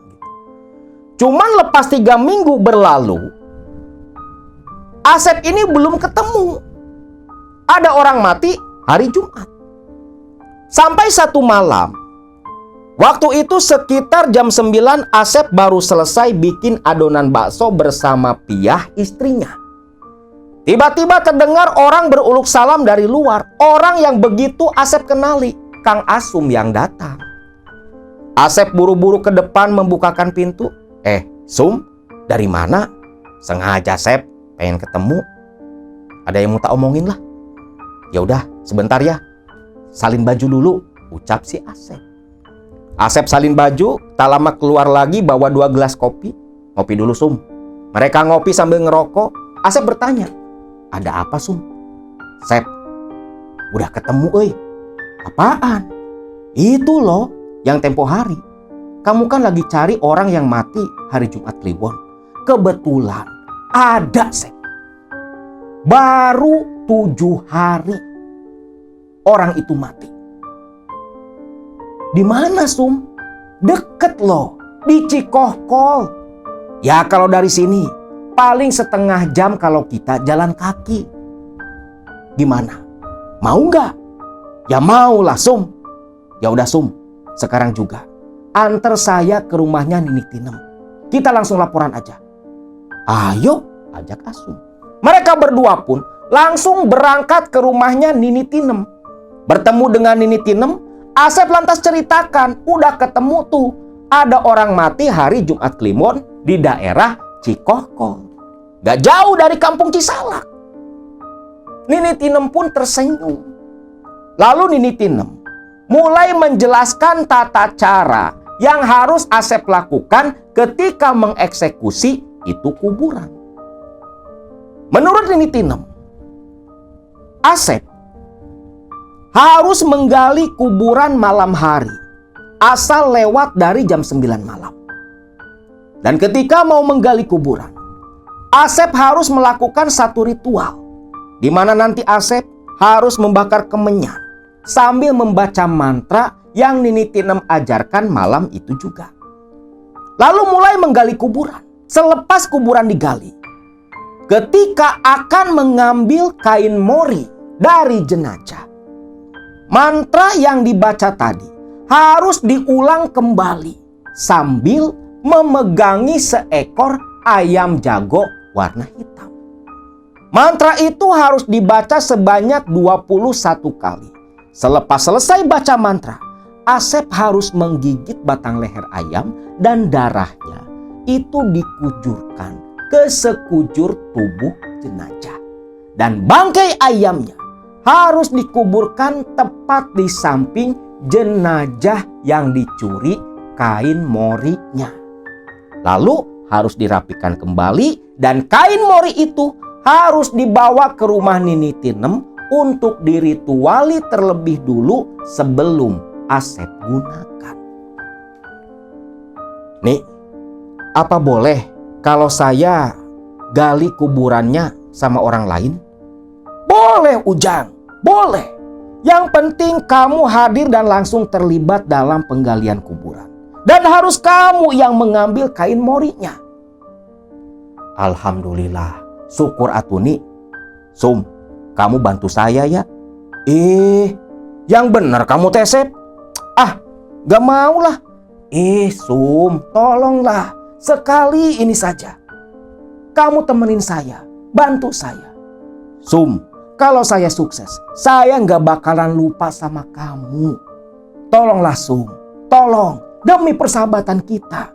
Cuman lepas 3 minggu berlalu, Asep ini belum ketemu. Ada orang mati hari Jumat. Sampai satu malam, waktu itu sekitar jam 9 Asep baru selesai bikin adonan bakso bersama Piah istrinya. Tiba-tiba terdengar orang beruluk salam dari luar. Orang yang begitu Asep kenali, Kang Asum yang datang. Asep buru-buru ke depan membukakan pintu. Sum, dari mana? Sengaja Sep, pengen ketemu. Ada yang mau tak omongin lah. Ya udah, sebentar ya. Salin baju dulu, ucap si Asep. Asep salin baju, tak lama keluar lagi bawa 2 gelas kopi. Ngopi dulu Sum. Mereka ngopi sambil ngerokok. Asep bertanya, ada apa Sum? Sep, udah ketemu Apaan? Itu loh yang tempo hari. Kamu kan lagi cari orang yang mati hari Jumat Kliwon. Kebetulan ada Sep. Baru 7 hari orang itu mati. Di mana Sum? Deket loh, di Cikohkol. Ya kalau dari sini paling setengah jam kalau kita jalan kaki. Gimana? Mau nggak? Ya mau lah Sum. Ya udah Sum, sekarang juga antar saya ke rumahnya Nini Tinem. Kita langsung laporan aja. Ayo, ajak Asum. Mereka berdua pun langsung berangkat ke rumahnya Nini Tinem. Bertemu dengan Nini Tinem, Asep lantas ceritakan, udah ketemu tuh ada orang mati hari Jumat Kliwon di daerah Cikohkol. Gak jauh dari kampung Cisalak. Nini Tinem pun tersenyum. Lalu Nini Tinem mulai menjelaskan tata cara yang harus Asep lakukan ketika mengeksekusi itu kuburan. Menurut Nini Tinem, Asep harus menggali kuburan malam hari, asal lewat dari jam 9 malam. Dan ketika mau menggali kuburan, Asep harus melakukan satu ritual, di mana nanti Asep harus membakar kemenyan sambil membaca mantra yang Nini Tinem ajarkan malam itu juga. Lalu mulai menggali kuburan. Selepas kuburan digali, ketika akan mengambil kain mori dari jenazah, mantra yang dibaca tadi harus diulang kembali sambil memegangi seekor ayam jago warna hitam. Mantra itu harus dibaca sebanyak 21 kali. Selepas selesai baca mantra, Asep harus menggigit batang leher ayam dan darahnya itu dikucurkan ke sekujur tubuh jenazah. Dan bangkai ayamnya harus dikuburkan tepat di samping jenazah yang dicuri kain morinya. Lalu harus dirapikan kembali dan kain mori itu harus dibawa ke rumah Nini Tinem untuk dirituali terlebih dulu sebelum Asep gunakan. Nih, apa boleh kalau saya gali kuburannya sama orang lain? Boleh Ujang, boleh. Yang penting kamu hadir dan langsung terlibat dalam penggalian kuburan. Dan harus kamu yang mengambil kain morinya. Alhamdulillah, syukur Atuni. Sum, kamu bantu saya ya. Yang benar kamu Tesep. Gak mau lah. Sum, tolonglah. Sekali ini saja. Kamu temenin saya, bantu saya. Sum, kalau saya sukses, saya gak bakalan lupa sama kamu. Tolonglah Sum, tolong. Demi persahabatan kita.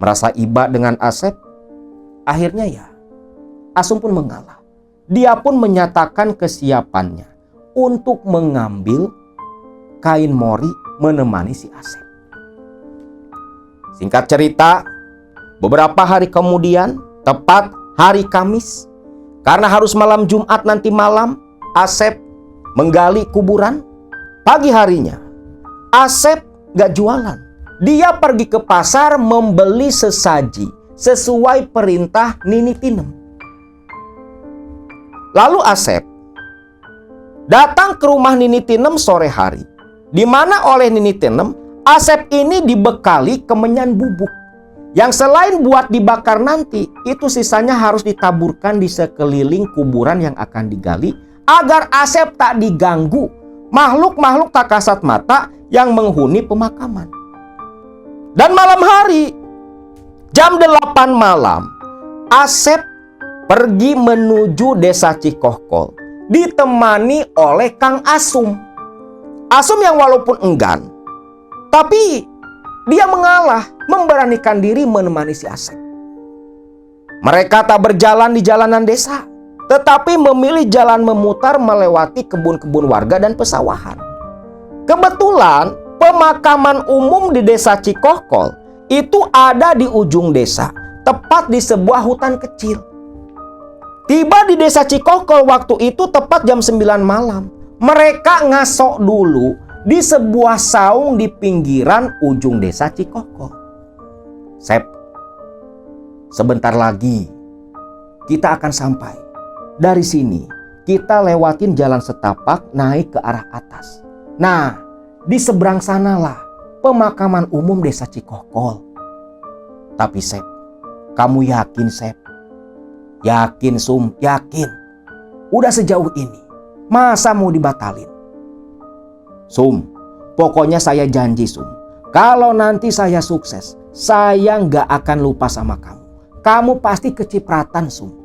Merasa iba dengan Asep, akhirnya ya, Asum pun mengalah. Dia pun menyatakan kesiapannya untuk mengambil kain mori menemani si Asep. Singkat cerita, beberapa hari kemudian, tepat hari Kamis, karena harus malam Jumat nanti malam, Asep menggali kuburan. Pagi harinya, Asep gak jualan. Dia pergi ke pasar membeli sesaji sesuai perintah Nini Tinem. Lalu Asep datang ke rumah Nini Tinem sore hari, di mana oleh Nini Tinem Asep ini dibekali kemenyan bubuk yang selain buat dibakar nanti, itu sisanya harus ditaburkan di sekeliling kuburan yang akan digali agar Asep tak diganggu makhluk-makhluk tak kasat mata yang menghuni pemakaman. Dan malam hari, jam 8 malam, Asep pergi menuju desa Cikohkol, ditemani oleh Kang Asum. Asum yang walaupun enggan, tapi dia mengalah, memberanikan diri menemani si Asep. Mereka tak berjalan di jalanan desa, tetapi memilih jalan memutar melewati kebun-kebun warga dan pesawahan. Kebetulan pemakaman umum di desa Cikohkol itu ada di ujung desa, tepat di sebuah hutan kecil. Tiba di desa Cikohkol waktu itu tepat jam 9 malam. Mereka ngasok dulu di sebuah saung di pinggiran ujung desa Cikohkol. Sep, sebentar lagi kita akan sampai. Dari sini kita lewatin jalan setapak naik ke arah atas. Nah, di seberang sanalah pemakaman umum desa Cikohkol. Tapi Sep, kamu yakin Sep? Yakin Sum, yakin. Udah sejauh ini, masa mau dibatalin? Sum, pokoknya saya janji Sum, kalau nanti saya sukses, saya nggak akan lupa sama kamu. Kamu pasti kecipratan Sum.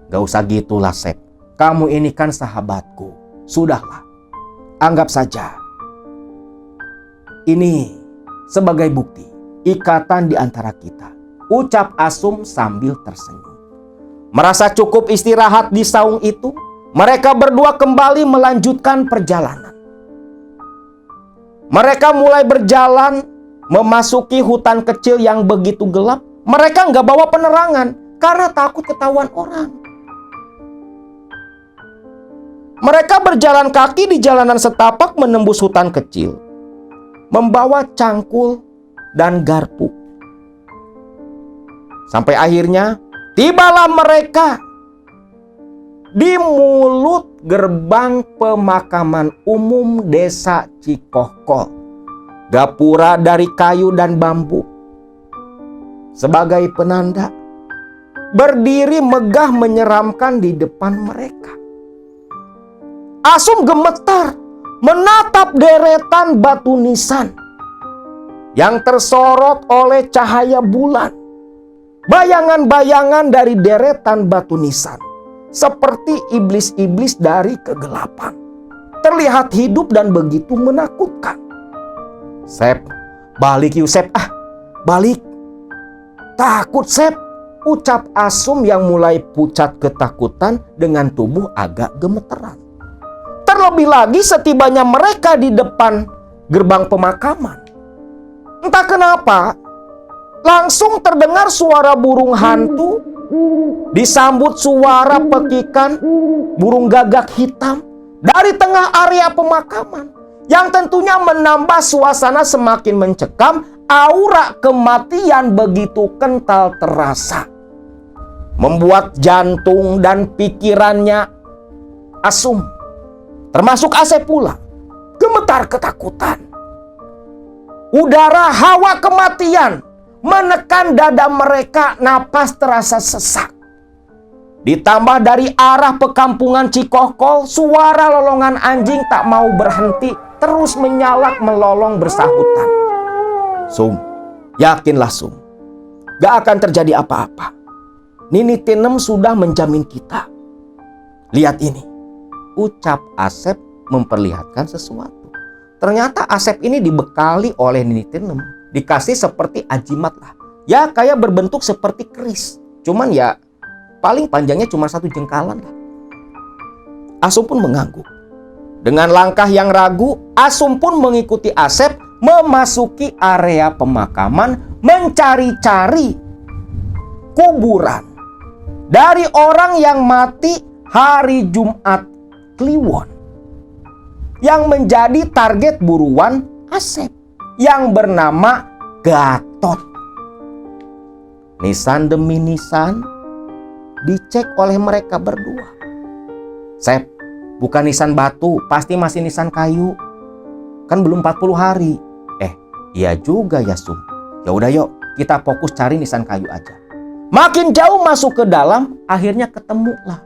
Gak usah gitulah Sep, kamu ini kan sahabatku. Sudahlah, anggap saja ini sebagai bukti ikatan di antara kita, ucap Asum sambil tersenyum. Merasa cukup istirahat di saung itu, mereka berdua kembali melanjutkan perjalanan. Mereka mulai berjalan memasuki hutan kecil yang begitu gelap. Mereka nggak bawa penerangan karena takut ketahuan orang. Mereka berjalan kaki di jalanan setapak menembus hutan kecil, membawa cangkul dan garpu. Sampai akhirnya tibalah mereka di mulut gerbang pemakaman umum desa Cikohkol. Gapura dari kayu dan bambu sebagai penanda berdiri megah menyeramkan di depan mereka. Asum gemetar menatap deretan batu nisan. yang tersorot oleh cahaya bulan. Bayangan-bayangan dari deretan batu nisan, seperti iblis-iblis dari kegelapan, terlihat hidup dan begitu menakutkan. "Sep, balik yuk Sep, balik." "Takut Sep," ucap Asum yang mulai pucat ketakutan dengan tubuh agak gemeteran. Terlebih lagi setibanya mereka di depan gerbang pemakaman. Entah kenapa, langsung terdengar suara burung hantu, disambut suara pekikan burung gagak hitam dari tengah area pemakaman, yang tentunya menambah suasana semakin mencekam. Aura kematian begitu kental terasa, membuat jantung dan pikirannya Asum, termasuk Asep pula, gemetar ketakutan. Udara hawa kematian menekan dada mereka, napas terasa sesak. Ditambah dari arah pekampungan Cikokol, suara lolongan anjing tak mau berhenti, terus menyalak melolong bersahutan. "Sum, yakinlah Sum, gak akan terjadi apa-apa. Nini Tinem sudah menjamin kita. Lihat ini," ucap Asep memperlihatkan sesuatu. Ternyata Asep ini dibekali oleh Nini Tinem, dikasih seperti ajimat lah. Ya kayak berbentuk seperti keris, cuman ya paling panjangnya cuma 1 jengkalan lah. Asum pun mengangguk. Dengan langkah yang ragu, Asum pun mengikuti Asep memasuki area pemakaman, mencari-cari kuburan dari orang yang mati hari Jumat Kliwon, yang menjadi target buruan Asep, yang bernama Gatot. Nisan demi nisan dicek oleh mereka berdua. "Sep, bukan nisan batu, pasti masih nisan kayu. Kan belum 40 hari. Iya juga ya Sum. Ya udah yuk, kita fokus cari nisan kayu aja." Makin jauh masuk ke dalam, akhirnya ketemulah.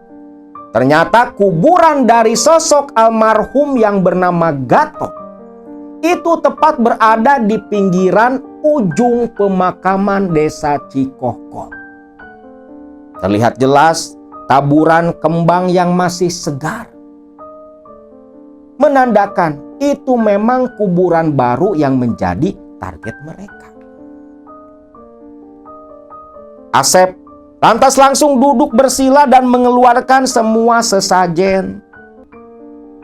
Ternyata kuburan dari sosok almarhum yang bernama Gatot itu tepat berada di pinggiran ujung pemakaman desa Cikokol. Terlihat jelas taburan kembang yang masih segar, menandakan itu memang kuburan baru yang menjadi target mereka. Asep lantas langsung duduk bersila dan mengeluarkan semua sesajen,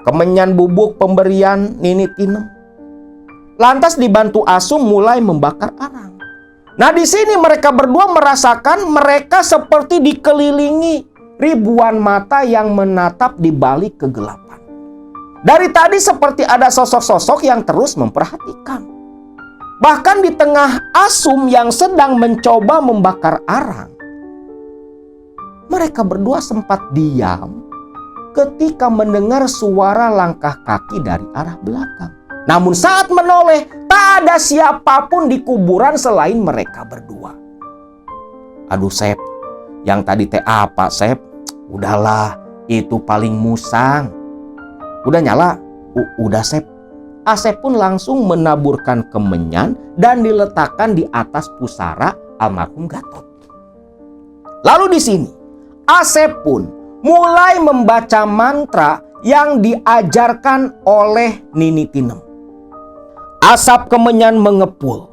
kemenyan bubuk pemberian Nini Tinem. Lantas dibantu Asum mulai membakar arang. Nah, di sini mereka berdua merasakan mereka seperti dikelilingi ribuan mata yang menatap di balik kegelapan. Dari tadi seperti ada sosok-sosok yang terus memperhatikan. Bahkan di tengah Asum yang sedang mencoba membakar arang, mereka berdua sempat diam ketika mendengar suara langkah kaki dari arah belakang. Namun saat menoleh, tak ada siapapun di kuburan selain mereka berdua. "Aduh Sep, yang tadi teh apa Sep? Udahlah, itu paling musang. Udah nyala?" Udah Sep." Asep pun langsung menaburkan kemenyan dan diletakkan di atas pusara almarhum Gatot. Lalu di sini Asep pun mulai membaca mantra yang diajarkan oleh Nini Tinem. Asap kemenyan mengepul,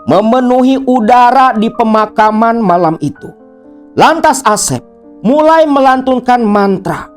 memenuhi udara di pemakaman malam itu. Lantas Asep mulai melantunkan mantra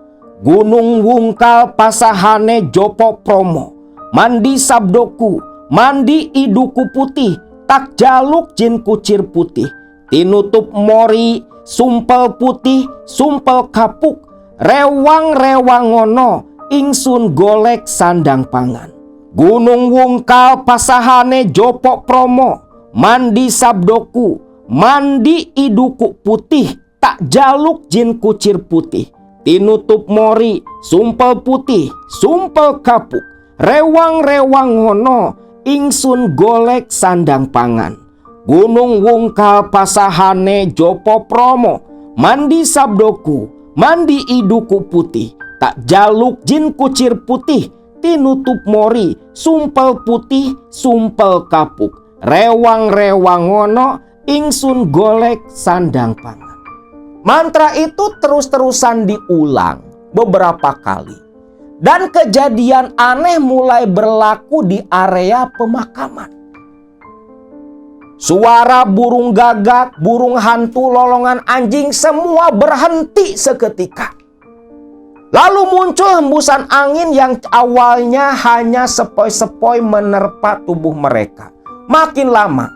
Gunung Wungkal Pasahane Jopo Promo, Mandi Sabdoku, Mandi Iduku Putih, Tak Jaluk Jin Kucir Putih, Tinutup Mori, Sumpel Putih, Sumpel Kapuk, Rewang Rewangono, Ingsun Golek Sandang Pangan. Gunung Wungkal Pasahane Jopo Promo, Mandi Sabdoku, Mandi Iduku Putih, Tak Jaluk Jin Kucir Putih, Tinutup Mori, Sumpel Putih, Sumpel Kapuk, Rewang Rewangono, Ingsun Golek Sandang Pangan. Gunung Wungkal Pasahane Jopo Promo, Mandi Sabdoku, Mandi Iduku Putih, Tak Jaluk Jin Kucir Putih, Tinutup Mori, Sumpel Putih, Sumpel Kapuk, rewang-rewangono ingsun golek sandang pangan. Mantra itu terus-terusan diulang beberapa kali. Dan kejadian aneh mulai berlaku di area pemakaman. Suara burung gagak, burung hantu, lolongan anjing semua berhenti seketika. Lalu muncul hembusan angin yang awalnya hanya sepoi-sepoi menerpa tubuh mereka. Makin lama,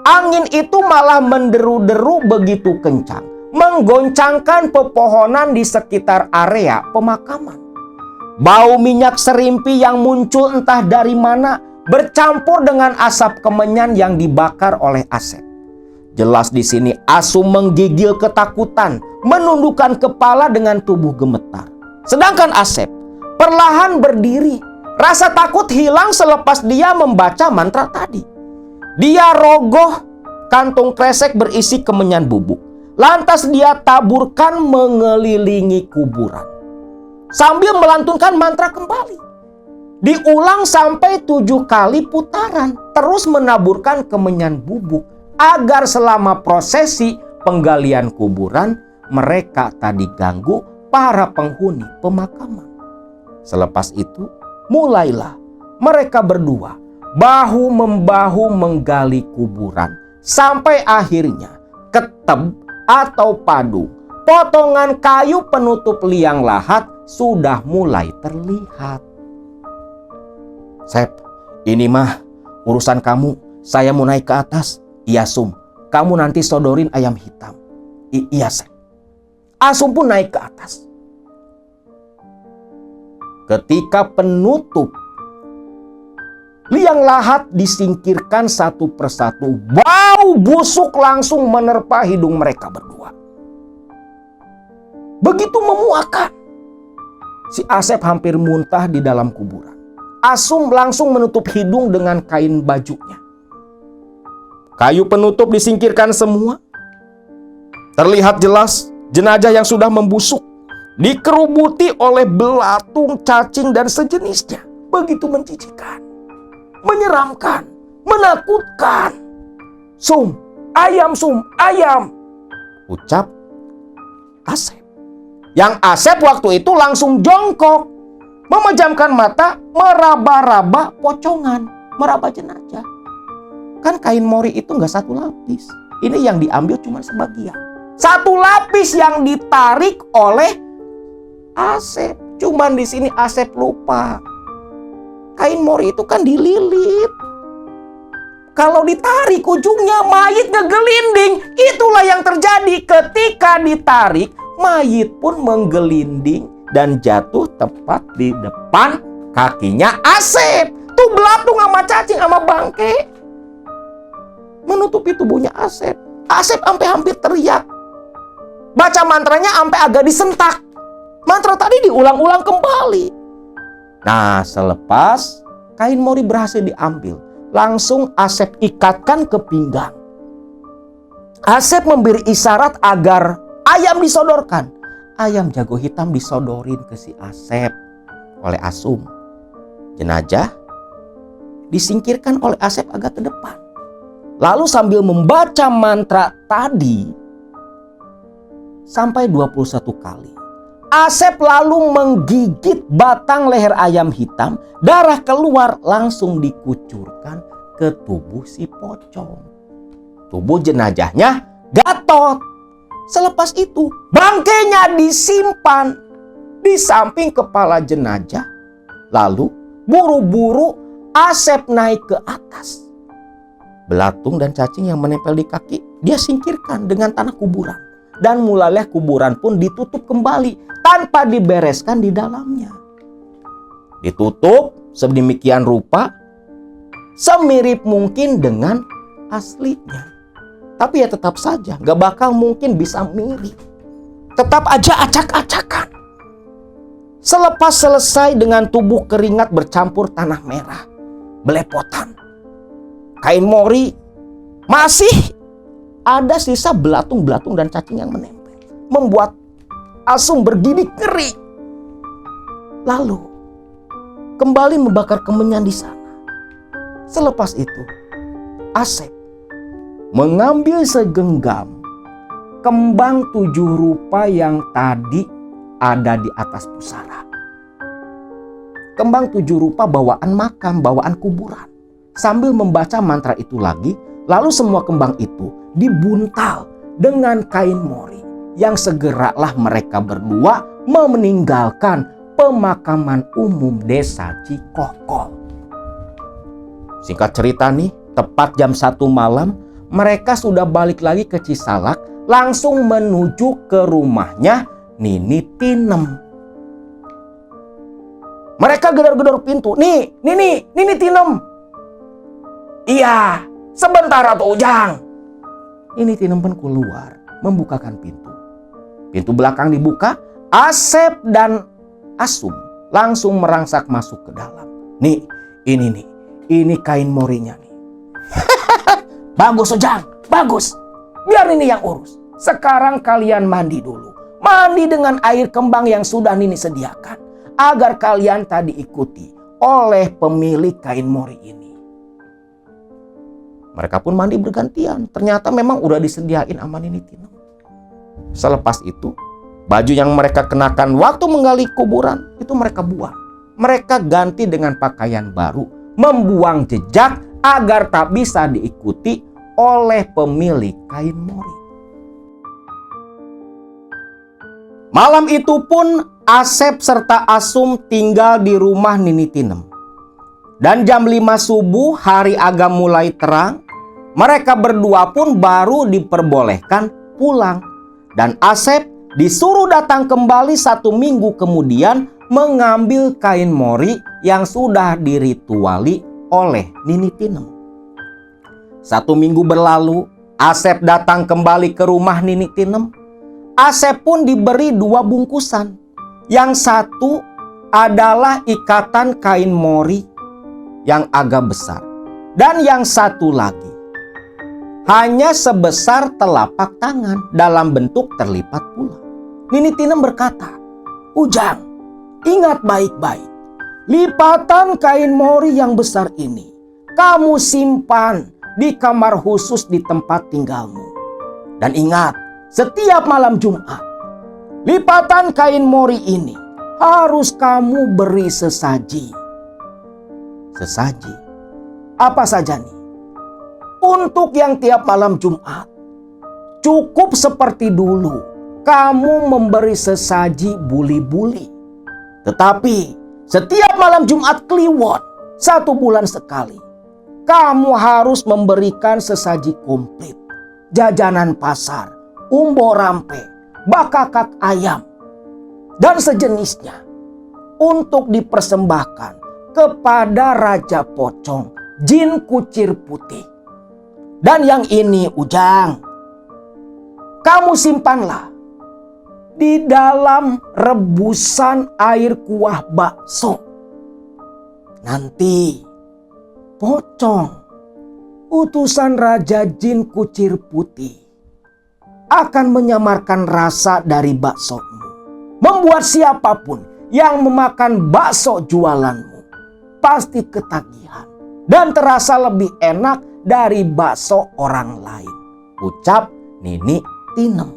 angin itu malah menderu-deru begitu kencang, menggoncangkan pepohonan di sekitar area pemakaman. Bau minyak serimpi yang muncul entah dari mana bercampur dengan asap kemenyan yang dibakar oleh Asep. Jelas di sini Asum menggigil ketakutan, menundukkan kepala dengan tubuh gemetar. Sedangkan Asep perlahan berdiri. Rasa takut hilang selepas dia membaca mantra tadi. Dia rogoh kantung kresek berisi kemenyan bubuk. Lantas dia taburkan mengelilingi kuburan. Sambil melantunkan mantra kembali. Diulang sampai 7 kali putaran. Terus menaburkan kemenyan bubuk. Agar selama prosesi penggalian kuburan mereka tak diganggu para penghuni pemakaman. Selepas itu, mulailah mereka berdua bahu-membahu menggali kuburan. Sampai akhirnya ketep atau padung, potongan kayu penutup liang lahat sudah mulai terlihat. Sep, ini mah urusan kamu. Saya mau naik ke atas. Iya Sum, kamu nanti sodorin ayam hitam. Iya Sep. Asum pun naik ke atas. Ketika penutup liang lahat disingkirkan satu persatu, bau busuk langsung menerpa hidung mereka berdua. Begitu memuakan, si Asep hampir muntah di dalam kuburan. Asum langsung menutup hidung dengan kain bajunya. Kayu penutup disingkirkan semua. Terlihat jelas jenazah yang sudah membusuk dikerubuti oleh belatung, cacing, dan sejenisnya. Begitu menjijikkan, menyeramkan, menakutkan. Sum, ayam, ucap Asep. Yang Asep waktu itu langsung jongkok, memejamkan mata, meraba-raba pocongan, meraba jenazah. Kan kain mori itu nggak satu lapis. Ini yang diambil cuma sebagian. Satu lapis yang ditarik oleh Asep. Cuman di sini Asep lupa. Kain mori itu kan dililit. Kalau ditarik ujungnya mayit ngegelinding. Itulah yang terjadi ketika ditarik. Mayit pun menggelinding dan jatuh tepat di depan kakinya Asep. Tuh belatung sama cacing sama bangke menutupi tubuhnya Asep. Asep sampai hampir teriak. Baca mantranya sampai agak disentak. Mantra tadi diulang-ulang kembali. Nah, selepas kain mori berhasil diambil, langsung Asep ikatkan ke pinggang. Asep memberi isyarat agar ayam disodorkan. Ayam jago hitam disodorin ke si Asep oleh Asum. Jenazah disingkirkan oleh Asep agak ke depan. Lalu sambil membaca mantra tadi sampai 21 kali, Asep lalu menggigit batang leher ayam hitam. Darah keluar langsung dikucurkan ke tubuh si pocong. Tubuh jenazahnya gatot. Selepas itu bangkainya disimpan di samping kepala jenazah. Lalu buru-buru Asep naik ke atas. Belatung dan cacing yang menempel di kaki dia singkirkan dengan tanah kuburan. Dan mulailah kuburan pun ditutup kembali tanpa dibereskan di dalamnya. Ditutup sedemikian rupa semirip mungkin dengan aslinya. Tapi ya tetap saja gak bakal mungkin bisa mirip. Tetap aja acak-acakan. Selepas selesai dengan tubuh keringat bercampur tanah merah, belepotan, kain mori, masih ada sisa belatung-belatung dan cacing yang menempel, membuat Asum bergidik ngeri. Lalu kembali membakar kemenyan di sana. Selepas itu Asep mengambil segenggam kembang 7 rupa yang tadi ada di atas pusara. Kembang 7 rupa bawaan makam, bawaan kuburan. Sambil membaca mantra itu lagi, lalu semua kembang itu dibuntal dengan kain mori, yang segeralah mereka berdua meninggalkan pemakaman umum desa Cikokol. Singkat cerita nih, tepat jam 1 malam, mereka sudah balik lagi ke Cisalak, langsung menuju ke rumahnya Nini Tinem. Mereka gedor-gedor pintu. Nini Tinem. Iya, sebentar Ratu Ujang. Nini Tinem pun keluar, membukakan pintu. Pintu belakang dibuka, Asep dan Asum langsung merangsak masuk ke dalam. Ini kain morinya nih. Bagus Ujang, bagus. Biar Nini yang urus. Sekarang kalian mandi dulu. Mandi dengan air kembang yang sudah Nini sediakan, agar kalian tadi ikuti oleh pemilik kain mori ini. Mereka pun mandi bergantian. Ternyata memang udah disediain sama Nini Tinem. Selepas itu, baju yang mereka kenakan waktu menggali kuburan itu mereka buang. Mereka ganti dengan pakaian baru, membuang jejak agar tak bisa diikuti oleh pemilik kain mori. Malam itu pun Asep serta Asum tinggal di rumah Nini Tinem. Dan jam 5 subuh hari agak mulai terang, mereka berdua pun baru diperbolehkan pulang. Dan Asep disuruh datang kembali 1 minggu kemudian mengambil kain mori yang sudah dirituali oleh Nini Tinem. 1 minggu berlalu, Asep datang kembali ke rumah Nini Tinem. Asep pun diberi 2 bungkusan. Yang satu adalah ikatan kain mori yang agak besar. Dan yang satu lagi hanya sebesar telapak tangan dalam bentuk terlipat pula. Nini Tinem berkata, Ujang, ingat baik-baik. Lipatan kain mori yang besar ini kamu simpan di kamar khusus di tempat tinggalmu. Dan ingat, setiap malam Jumat, lipatan kain mori ini harus kamu beri sesaji. Sesaji? Apa saja nih? Untuk yang tiap malam Jumat, cukup seperti dulu kamu memberi sesaji buli-buli. Tetapi setiap malam Jumat Kliwon, 1 bulan sekali, kamu harus memberikan sesaji komplit. Jajanan pasar, umbo rampe, bakakak ayam, dan sejenisnya untuk dipersembahkan kepada Raja Pocong, Jin Kucir Putih. Dan yang ini Ujang, kamu simpanlah di dalam rebusan air kuah bakso. Nanti Pocong, utusan Raja Jin Kucir Putih, akan menyamarkan rasa dari baksomu, membuat siapapun yang memakan bakso jualanmu pasti ketagihan dan terasa lebih enak dari bakso orang lain. Ucap Nini Tinem.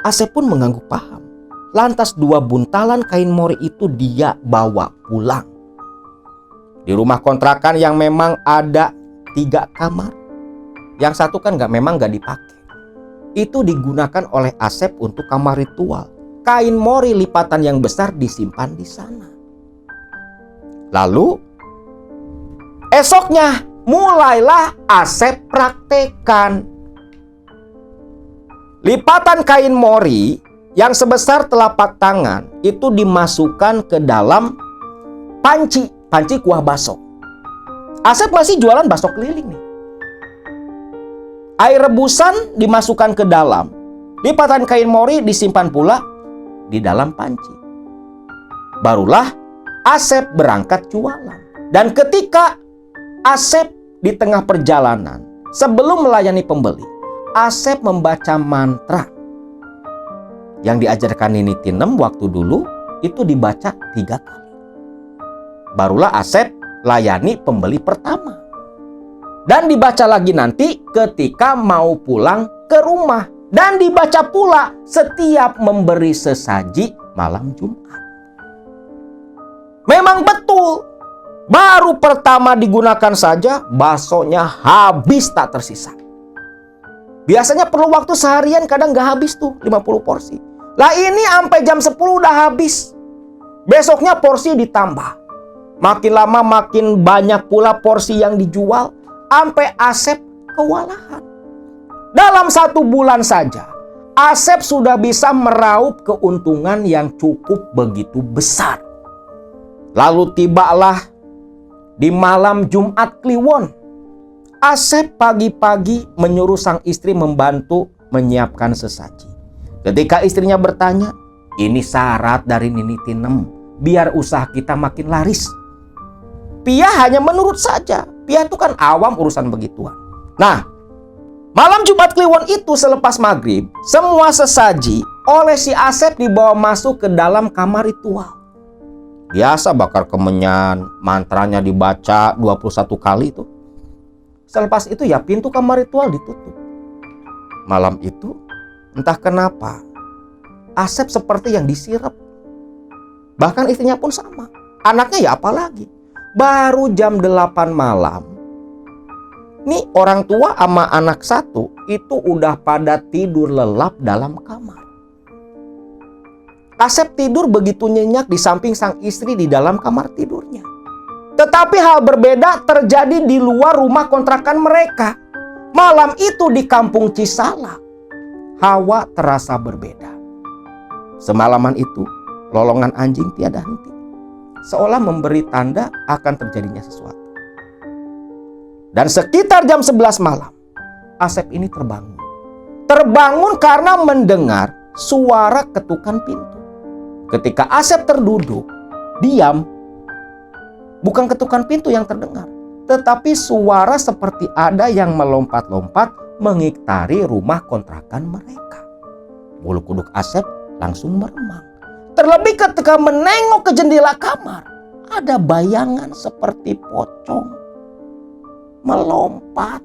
Asep pun mengangguk paham. Lantas 2 buntalan kain mori itu dia bawa pulang. Di rumah kontrakan yang memang ada 3 kamar, yang satu kan memang gak dipakai, itu digunakan oleh Asep untuk kamar ritual. Kain mori lipatan yang besar disimpan di sana. Lalu esoknya mulailah Asep praktekan. Lipatan kain mori yang sebesar telapak tangan itu dimasukkan ke dalam panci kuah bakso. Asep masih jualan bakso keliling nih. Air rebusan dimasukkan ke dalam. Lipatan kain mori disimpan pula di dalam panci. Barulah Asep berangkat jualan. Dan ketika Asep di tengah perjalanan, sebelum melayani pembeli, Asep membaca mantra yang diajarkan Nini Tinem waktu dulu, itu dibaca 3 kali. Barulah Asep layani pembeli pertama. Dan dibaca lagi nanti ketika mau pulang ke rumah. Dan dibaca pula setiap memberi sesaji malam Jumat. Memang betul, baru pertama digunakan saja baksonya habis tak tersisa. Biasanya perlu waktu seharian, kadang nggak habis tuh 50 porsi. Lah ini sampai jam 10 udah habis. Besoknya porsi ditambah. Makin lama makin banyak pula porsi yang dijual, sampai Asep kewalahan. Dalam 1 bulan saja, Asep sudah bisa meraup keuntungan yang cukup begitu besar. Lalu tibalah di malam Jumat Kliwon. Asep pagi-pagi menyuruh sang istri membantu menyiapkan sesaji. Ketika istrinya bertanya, "Ini syarat dari Nini Tinem, biar usaha kita makin laris." Pia hanya menurut saja. Pia itu kan awam urusan begituan. Nah, malam Jumat Kliwon itu selepas maghrib, semua sesaji oleh si Asep dibawa masuk ke dalam kamar ritual. Biasa bakar kemenyan, mantranya dibaca 21 kali itu. Selepas itu ya pintu kamar ritual ditutup. Malam itu entah kenapa Asep seperti yang disirep. Bahkan istrinya pun sama. Anaknya ya apalagi. Baru jam 8 malam. Nih orang tua sama anak satu itu udah pada tidur lelap dalam kamar. Asep tidur begitu nyenyak di samping sang istri di dalam kamar tidurnya. Tetapi hal berbeda terjadi di luar rumah kontrakan mereka. Malam itu di kampung Cisalak, hawa terasa berbeda. Semalaman itu lolongan anjing tiada henti, seolah memberi tanda akan terjadinya sesuatu. Dan sekitar jam 11 malam, Asep ini terbangun. Terbangun karena mendengar suara ketukan pintu. Ketika Asep terduduk, diam, bukan ketukan pintu yang terdengar, tetapi suara seperti ada yang melompat-lompat mengitari rumah kontrakan mereka. Bulu kuduk Asep langsung meremang. Terlebih ketika menengok ke jendela kamar, ada bayangan seperti pocong melompat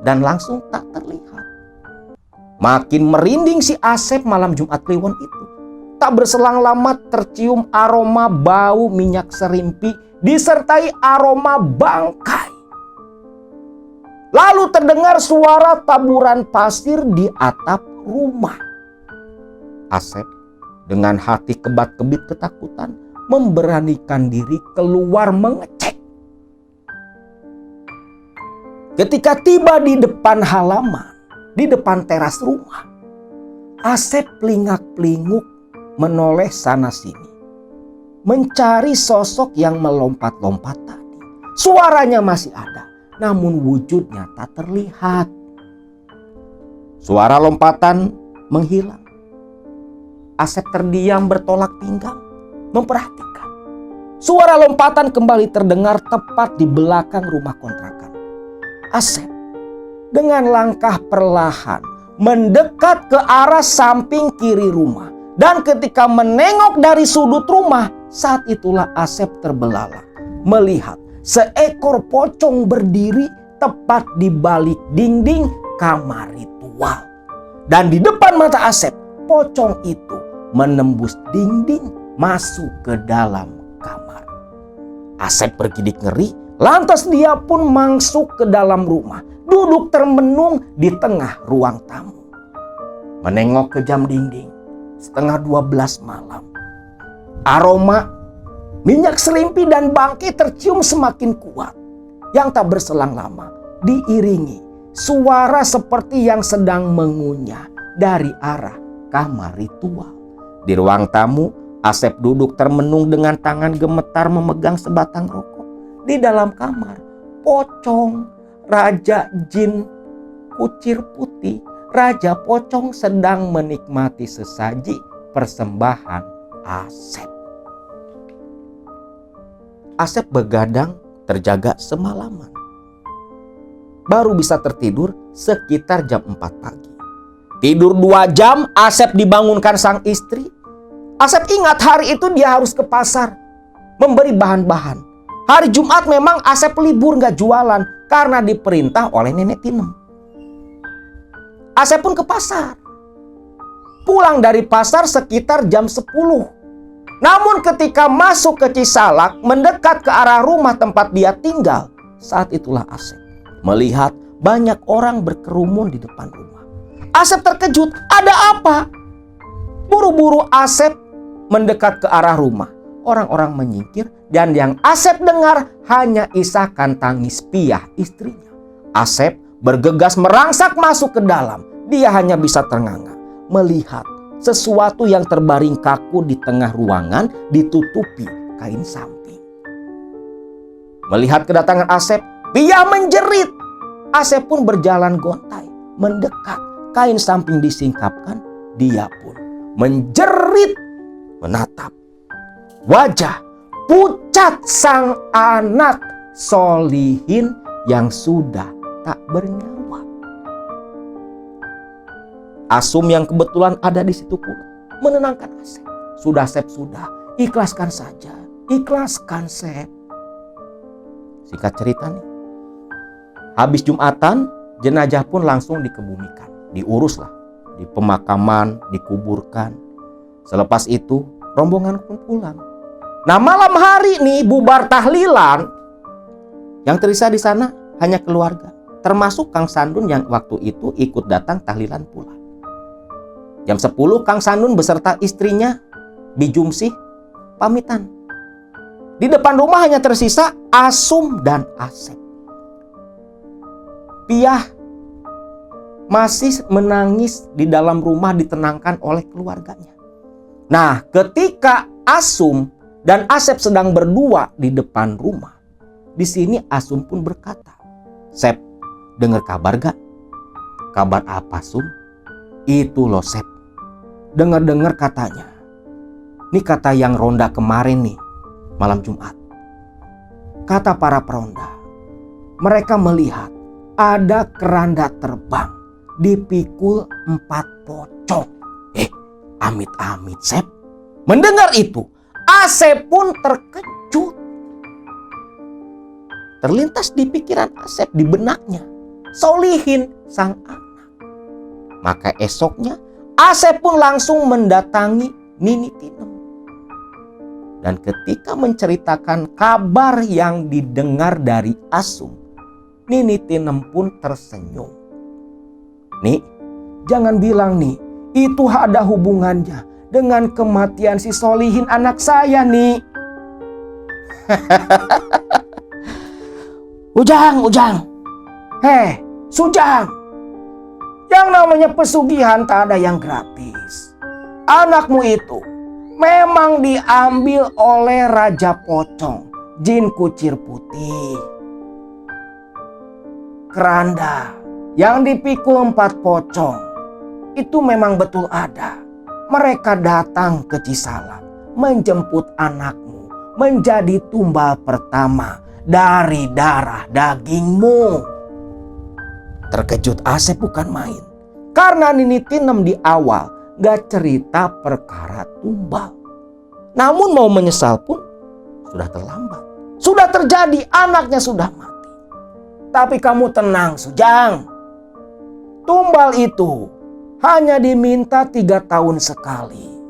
dan langsung tak terlihat. Makin merinding si Asep malam Jumat Kliwon itu. Tak berselang lama tercium aroma bau minyak serimpi disertai aroma bangkai. Lalu terdengar suara taburan pasir di atap rumah. Asep dengan hati kebat-kebit ketakutan memberanikan diri keluar mengecek. Ketika tiba di depan halaman, di depan teras rumah, Asep pelingak-pelinguk menoleh sana-sini, mencari sosok yang melompat-lompat tadi. Suaranya masih ada, namun wujudnya tak terlihat. Suara lompatan menghilang. Asep terdiam bertolak pinggang, memperhatikan. Suara lompatan kembali terdengar tepat di belakang rumah kontrakan. Asep dengan langkah perlahan mendekat ke arah samping kiri rumah. Dan ketika menengok dari sudut rumah, saat itulah Asep terbelalak melihat seekor pocong berdiri tepat di balik dinding kamar ritual. Dan di depan mata Asep, pocong itu menembus dinding masuk ke dalam kamar. Asep bergidik ngeri, lantas dia pun masuk ke dalam rumah, duduk termenung di tengah ruang tamu. Menengok ke jam dinding, setengah 12 malam. Aroma minyak serimpi dan bangkai tercium semakin kuat. Yang tak berselang lama diiringi suara seperti yang sedang mengunyah dari arah kamar ritual. Di ruang tamu, Asep duduk termenung dengan tangan gemetar memegang sebatang rokok. Di dalam kamar, pocong, raja jin, kucir putih, Raja Pocong sedang menikmati sesaji persembahan Asep. Asep begadang terjaga semalaman. Baru bisa tertidur sekitar jam 4 pagi. Tidur 2 jam, Asep dibangunkan sang istri. Asep ingat hari itu dia harus ke pasar memberi bahan-bahan. Hari Jumat memang Asep libur nggak jualan karena diperintah oleh Nenek Tinem. Asep pun ke pasar. Pulang dari pasar sekitar jam 10. Namun ketika masuk ke Cisalak, mendekat ke arah rumah tempat dia tinggal, saat itulah Asep melihat banyak orang berkerumun di depan rumah. Asep terkejut, ada apa? Buru-buru Asep mendekat ke arah rumah. Orang-orang menyingkir dan yang Asep dengar hanya isakan tangis Piah istrinya. Asep bergegas merangsak masuk ke dalam. Dia hanya bisa ternganga melihat sesuatu yang terbaring kaku di tengah ruangan ditutupi kain samping. Melihat kedatangan Asep, Piah menjerit. Asep pun berjalan gontai mendekat. Kain samping disingkapkan, dia pun menjerit menatap wajah pucat sang anak Solihin yang sudah tak bernyawa. Asum yang kebetulan ada di situ pun menenangkan Asep. Sudah Sep, sudah. Ikhlaskan saja. Ikhlaskan Sep. Singkat cerita nih. Habis Jumatan, jenazah pun langsung dikebumikan. Diurus lah. Di pemakaman, dikuburkan. Selepas itu, rombongan pun pulang. Nah, malam hari nih bubar tahlilan. Yang tersisa di sana hanya keluarga, termasuk Kang Sandun yang waktu itu ikut datang tahlilan pula. Jam 10 Kang Sandun beserta istrinya Bijumsih pamitan. Di depan rumah hanya tersisa Asum dan Asep. Piah masih menangis di dalam rumah ditenangkan oleh keluarganya. Nah, ketika Asum dan Asep sedang berdua di depan rumah, di sini Asum pun berkata, "Sep, dengar kabar gak?" "Kabar apa, Sum?" "Itu loh, Sep. Dengar-dengar katanya. Ini kata yang ronda kemarin nih, malam Jumat. Kata para peronda, mereka melihat ada keranda terbang dipikul 4 pocong." Amit-amit, Sep. Mendengar itu, Asep pun terkejut. Terlintas di pikiran Asep, di benaknya, Solihin sang anak. Maka esoknya Asep pun langsung mendatangi Nini Tinem. Dan ketika menceritakan kabar yang didengar dari Asum, Nini Tinem pun tersenyum. "Nih, jangan bilang nih, itu ada hubungannya dengan kematian si Solihin anak saya nih." Ujang. Sujang. Yang namanya pesugihan tak ada yang gratis. Anakmu itu memang diambil oleh Raja Pocong, Jin Kucir Putih. Keranda yang dipikul 4 pocong itu memang betul ada. Mereka datang ke Cisalak menjemput anakmu menjadi tumbal pertama dari darah dagingmu. Terkejut Asep bukan main. Karena Nini Tinem di awal gak cerita perkara tumbal. Namun mau menyesal pun sudah terlambat. Sudah terjadi, anaknya sudah mati. Tapi kamu tenang, Sujang. Tumbal itu hanya diminta 3 tahun sekali.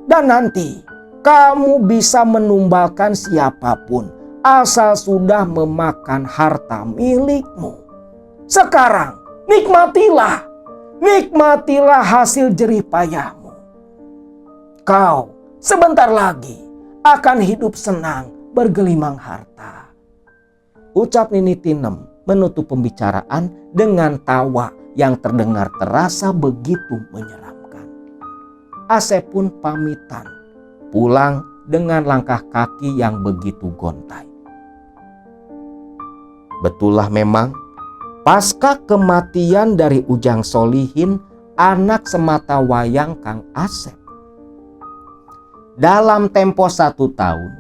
Dan nanti kamu bisa menumbalkan siapapun asal sudah memakan harta milikmu. Sekarang nikmatilah hasil jerih payahmu. Kau sebentar lagi akan hidup senang bergelimang harta." Ucap Nini Tinem menutup pembicaraan dengan tawa yang terdengar terasa begitu menyeramkan. Asep pun pamitan pulang dengan langkah kaki yang begitu gontai. Betullah memang pasca kematian dari Ujang Solihin, anak sematawayang Kang Asep, dalam tempo 1 tahun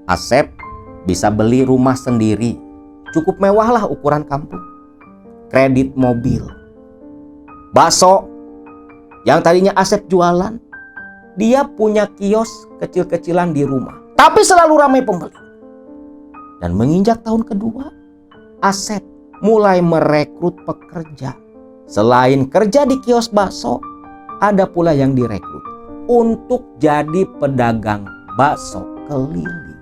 Asep bisa beli rumah sendiri, cukup mewah lah ukuran kampung, kredit mobil, bakso yang tadinya Asep jualan. Dia punya kios kecil-kecilan di rumah, tapi selalu ramai pembeli. Dan menginjak tahun kedua, Asep mulai merekrut pekerja. Selain kerja di kios bakso, ada pula yang direkrut untuk jadi pedagang bakso keliling.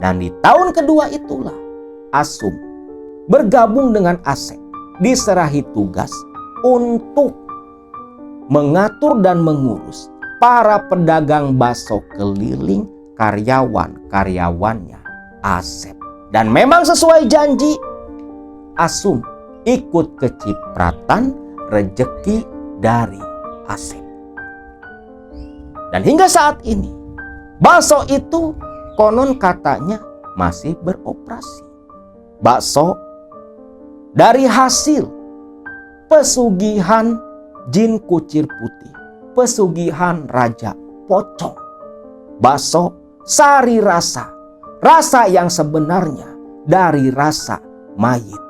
Dan di tahun kedua itulah Asum bergabung dengan Asep, diserahi tugas untuk mengatur dan mengurus para pedagang bakso keliling, karyawan-karyawannya Asep. Dan memang sesuai janji, Asum ikut kecipratan rejeki dari Asep. Dan hingga saat ini, bakso itu konon katanya masih beroperasi. Bakso dari hasil pesugihan jin kucir putih, pesugihan Raja Pocong. Bakso sari rasa, rasa yang sebenarnya dari rasa mayit.